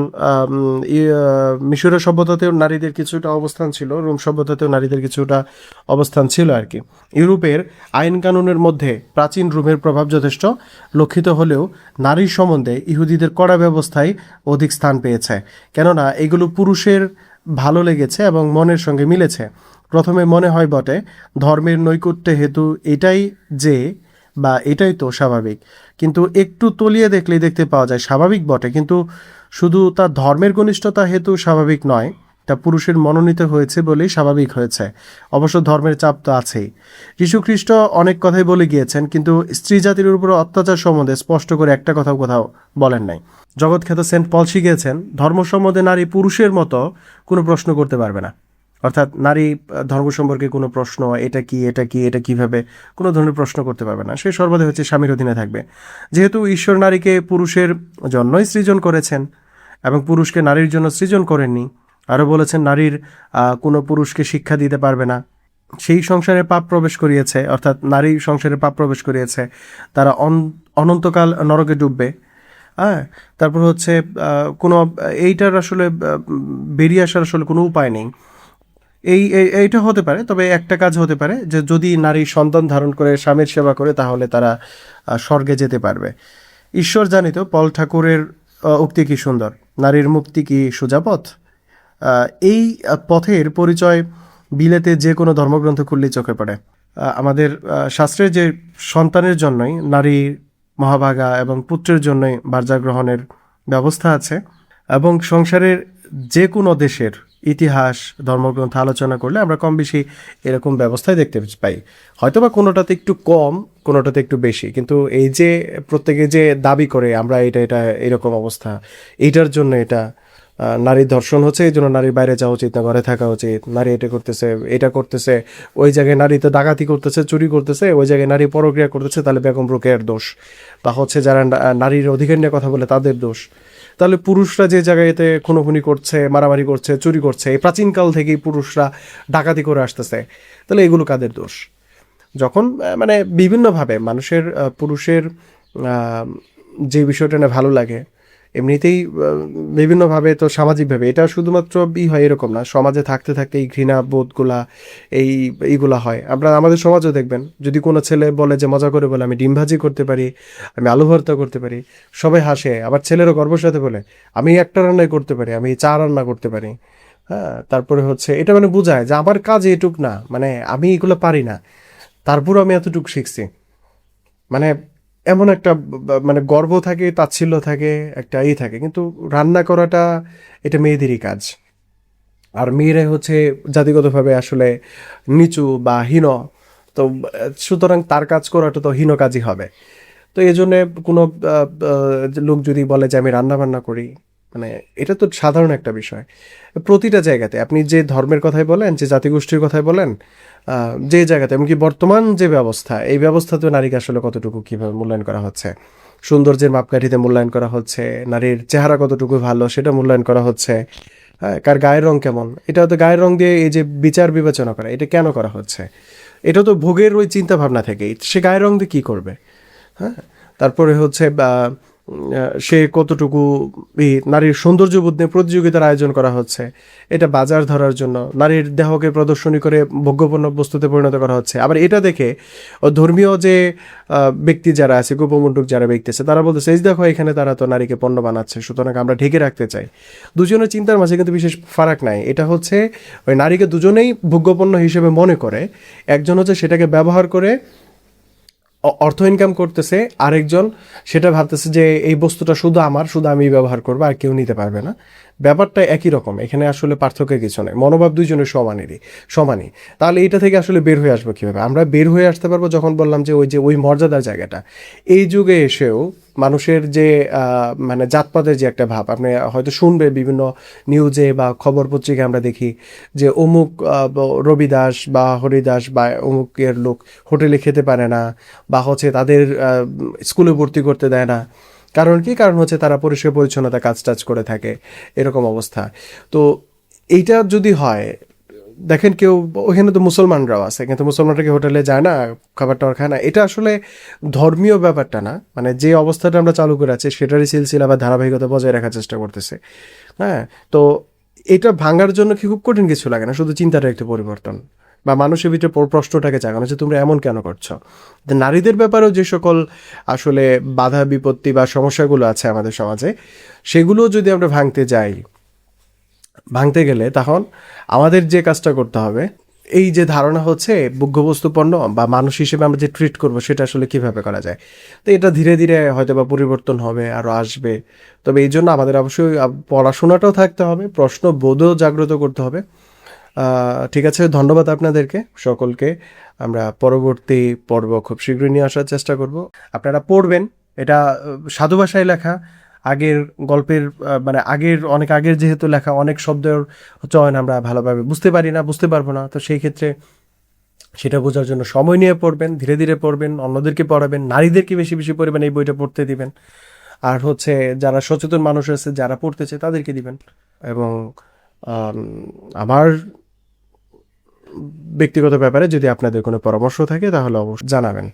মিশরের সভ্যতাতেও নারীদের কিছুটা অবস্থান ছিল, রোম সভ্যতাতেও নারীদের কিছুটা অবস্থান ছিল আর কি। ইউরোপের আইন কানুনের মধ্যে প্রাচীন রোমের প্রভাব যথেষ্ট লক্ষিত হলেও নারীর সম্বন্ধে ইহুদিদের কড়া ব্যবস্থায় অধিক স্থান পেয়েছে, কেননা এগুলো পুরুষের ভালো লেগেছে এবং মনের সঙ্গে মিলেছে। প্রথমে মনে হয় বটে ধর্মের নৈকট্য হেতু এটাই তো স্বাভাবিক, কিন্তু একটু তলিয়ে দেখলেই দেখতে পাওয়া যায় স্বাভাবিক বটে, কিন্তু শুধু তার ধর্মের ঘনিষ্ঠতা হেতু স্বাভাবিক নয়, তা পুরুষের মনোনীত হয়েছে বলেই স্বাভাবিক হয়েছে। অবশ্য ধর্মের চাপ তো আছেই। যীশুখ্রিস্ট অনেক কথাই বলে গিয়েছেন, কিন্তু স্ত্রী জাতির উপর অত্যাচার সম্বন্ধে স্পষ্ট করে একটা কথাও কোথাও বলেন নাই। জগৎখ্যাত সেন্ট পল শিখিয়েছেন, ধর্ম সম্বন্ধে নারী পুরুষের মতো কোনো প্রশ্ন করতে পারবে না। অর্থাৎ নারী ধর্ম সম্পর্কে কোনো প্রশ্ন, এটা কি, এটা কি, এটা কিভাবে, কোনো ধরনের প্রশ্ন করতে পারবে না। সে সর্বদা হচ্ছে স্বামীর অধীনে থাকবে। যেহেতু ঈশ্বর নারীকে পুরুষের জন্যই সৃজন করেছেন এবং পুরুষকে নারীর জন্য সৃজন করেননি, আরও বলেছেন নারীর কোনো পুরুষকে শিক্ষা দিতে পারবে না, সেই সংসারে পাপ প্রবেশ করিয়েছে, অর্থাৎ নারী সংসারে পাপ প্রবেশ করিয়েছে, তারা অনন্তকাল নরকে ডুববে। হ্যাঁ, তারপর হচ্ছে কোনো এইটার আসলে বেরিয়ে আসার আসলে কোনো উপায় নেই। এইটা হতে পারে, তবে একটা কাজ হতে পারে যে যদি নারী সন্তান ধারণ করে স্বামীর সেবা করে তাহলে তারা স্বর্গে যেতে পারবে। ঈশ্বর জানিত পল ঠাকুরের উক্তি কি সুন্দর, নারীর মুক্তি কি সোজা পথ। এই পথের পরিচয় বিলেতে যে কোনো ধর্মগ্রন্থ খুললেই চোখে পড়ে। আমাদের শাস্ত্রের যে সন্তানের জন্যই নারী মহাভাগা এবং পুত্রের জন্যই বার্জা গ্রহণের ব্যবস্থা আছে, এবং সংসারের যে কোনো দেশের ইতিহাস ধর্মগ্রন্থ আলোচনা করলে আমরা কম বেশি এরকম ব্যবস্থায় দেখতে পাই। হয়তোবা কোনোটাতে একটু কম, কোনোটাতে একটু বেশি, কিন্তু এই যে প্রত্যেকে যে দাবি করে আমরা এটা এরকম অবস্থা, এইটার জন্য এটা নারীর ধর্ষণ হচ্ছে, এই জন্য নারীর বাইরে যাওয়া উচিত না, ঘরে থাকা উচিত, নারী এটা করতেছে, ওই জায়গায় নারী তো ডাকাতি করতেছে, চুরি করতেছে, ওই জায়গায় নারী পরক্রিয়া করতেছে, তাহলে বেগম রোকেয়ার দোষ, বা হচ্ছে যারা নারীর অধিকার নিয়ে কথা বলে তাদের দোষ। তাহলে পুরুষরা যে জায়গাতে খুনোখুনি করছে, মারামারি করছে, চুরি করছে, এই প্রাচীনকাল থেকেই পুরুষরা ডাকাতি করে আসতেছে, তাহলে এগুলো কাদের দোষ? যখন মানে বিভিন্নভাবে মানুষের পুরুষের যে বিষয়টা না ভালো লাগে, এমনিতেই বিভিন্নভাবে তো সামাজিকভাবে এটা শুধুমাত্র হয় এরকম না, সমাজে থাকতে থাকতে এই ঘৃণা বোধগুলা এইগুলা হয়। আমাদের সমাজও দেখবেন, যদি কোনো ছেলে বলে যে মজা করে বলে আমি ডিম ভাজি করতে পারি, আমি আলু ভর্তা করতে পারি, সবাই হাসে। আবার ছেলেরও গর্বের সাথে বলে আমি একটা রান্নাই করতে পারি, আমি 4 রান্না করতে পারি। হ্যাঁ, তারপরে হচ্ছে এটা মানে বোঝায় যে আমার কাজ এটুক না, মানে আমি এগুলো পারি না, তারপরও আমি এতটুকু শিখছি। মানে এমন একটা মানে গর্ব থাকে, তাচ্ছিল্য থাকে, একটা থাকে। কিন্তু রান্না করাটা এটা মেয়েদেরই কাজ, আর মেয়েরাই হচ্ছে জাতিগতভাবে আসলে নিচু বা হীন। তো সুতরাং তার কাজ করাটা তো হীন কাজই হবে। তো এই জন্যে কোনো লোক যদি বলে যে আমি রান্না বান্না করি, মানে এটা তো সাধারণ একটা বিষয়। প্রতিটা জায়গাতে আপনি যে ধর্মের কথাই বলেন, যে জাতিগোষ্ঠীর কথাই বলেন, যে জায়গাতে, এমনকি বর্তমান যে ব্যবস্থা, এই ব্যবস্থাতেও নারীকে আসলে কতটুকু কীভাবে মূল্যায়ন করা হচ্ছে, সৌন্দর্যের মাপকাঠিতে মূল্যায়ন করা হচ্ছে, নারীর চেহারা কতটুকু ভালো সেটা মূল্যায়ন করা হচ্ছে, হ্যাঁ, কার গায়ের রং কেমন, এটা তো গায়ের রং দিয়ে এই যে বিচার বিবেচনা করা, এটা কেন করা হচ্ছে? এটা তো ভোগের ওই চিন্তা ভাবনা থেকেই, সে গায়ের রং দিয়ে কী করবে? হ্যাঁ, তারপরে হচ্ছে সে কতটুকু নারীর সৌন্দর্যবোধ নিয়ে প্রতিযোগিতার আয়োজন করা হচ্ছে, এটা বাজার ধরার জন্য নারীর দেহকে প্রদর্শনী করে ভোগ্যপণ্য বস্তুতে পরিণত করা হচ্ছে। আবার এটা দেখে ধর্মীয় যে ব্যক্তি যারা আছে, গোপমণ্ডক যারা ব্যক্তি আছে, তারা বলতেছে এই দেখো এখানে তারা তো নারীকে পণ্য বানাচ্ছে, সুতরাং আমরা ঢেকে রাখতে চাই। দুজনের চিন্তার মাঝে কিন্তু বিশেষ ফারাক নাই। এটা হচ্ছে ওই নারীকে দুজনেই ভোগ্যপণ্য হিসেবে মনে করে, একজন হচ্ছে সেটাকে ব্যবহার করে অর্থ ইনকাম করতেছে, আরেকজন সেটা ভাবতেছে যে এই বস্তুটা শুধু আমার, শুধু আমি ব্যবহার করবো, আর কেউ নিতে পারবে না। ব্যাপারটা একই রকম, এখানে আসলে পার্থক্যের কিছু নেই, মনোভাব দুইজনের সমানই। তাহলে এটা থেকে আসলে বের হয়ে আসবো কীভাবে? আমরা বের হয়ে আসতে পারবো যখন বললাম যে ওই মর্যাদার জায়গাটা, এই যুগে এসেও মানুষের যে মানে জাতপাতের যে একটা ভাব, আপনি হয়তো শুনবে বিভিন্ন নিউজে বা খবর পত্রিকায় আমরা দেখি যে অমুক রবিদাস বা হরিদাস বা অমুকের লোক হোটেলে খেতে পারে না, বা হচ্ছে তাদের স্কুলে ভর্তি করতে দেয় না। কারণ কি? কারণ হচ্ছে তারা পরিষ্কার পরিচ্ছন্নতা কাজ টাজ করে থাকে, এরকম অবস্থা। তো এইটা যদি হয়, দেখেন কেউ ওখানে তো মুসলমানরাও আছে, কিন্তু মুসলমানরা কি হোটেলে যায় না, খাবার টাবার খায় না? এটা আসলে ধর্মীয় ব্যাপারটা না, মানে যে অবস্থাটা আমরা চালু করে আছি সেটারই সিলসিলা বা ধারাবাহিকতা বজায় রাখার চেষ্টা করতেছে। হ্যাঁ, তো এটা ভাঙার জন্য কি খুব কঠিন কিছু লাগে না, শুধু চিন্তাটা একটু পরিবর্তন বা মানুষের ভিতরে প্রশ্নটাকে জাগানো যে তোমরা এমন কেন করছো। নারীদের ব্যাপারেও যে সকল আসলে বাধা বিপত্তি বা সমস্যাগুলো আছে আমাদের সমাজে, সেগুলো যদি আমরা ভাঙতে গেলে তখন আমাদের যে কাজটা করতে হবে, এই যে ধারণা হচ্ছে ভোগ্যবস্তু পণ্য বা মানুষ হিসেবে আমরা যে ট্রিট করবো সেটা আসলে কিভাবে করা যায়, তো এটা ধীরে ধীরে হয়তো বা পরিবর্তন হবে, আরও আসবে। তবে এই জন্য আমাদের অবশ্যই পড়াশোনাটাও থাকতে হবে, প্রশ্নবোধও জাগ্রত করতে হবে। ঠিক আছে, ধন্যবাদ আপনাদেরকে সকলকে। আমরা পরবর্তী পর্ব খুব শীঘ্রই নিয়ে আসার চেষ্টা করব। আপনারা পড়বেন, এটা সাধু ভাষায় লেখা, আগের গল্পের মানে অনেক আগের যেহেতু লেখা, অনেক শব্দের চয়ন আমরা ভালোভাবে বুঝতে পারি না, বুঝতে পারবো না। তো সেই ক্ষেত্রে সেটা বোঝার জন্য সময় নিয়ে পড়বেন, ধীরে ধীরে পড়বেন, অন্যদেরকে পড়াবেন, নারীদেরকে বেশি বেশি পরিমাণে এই বইটা পড়তে দিবেন। আর হচ্ছে যারা সচেতন মানুষ আছে যারা পড়তেছে তাদেরকে দিবেন। এবং আম, আমার ব্যক্তিগত ব্যাপারে যদি আপনাদের কোনো পরামর্শ থাকে তাহলে অবশ্যই জানাবেন।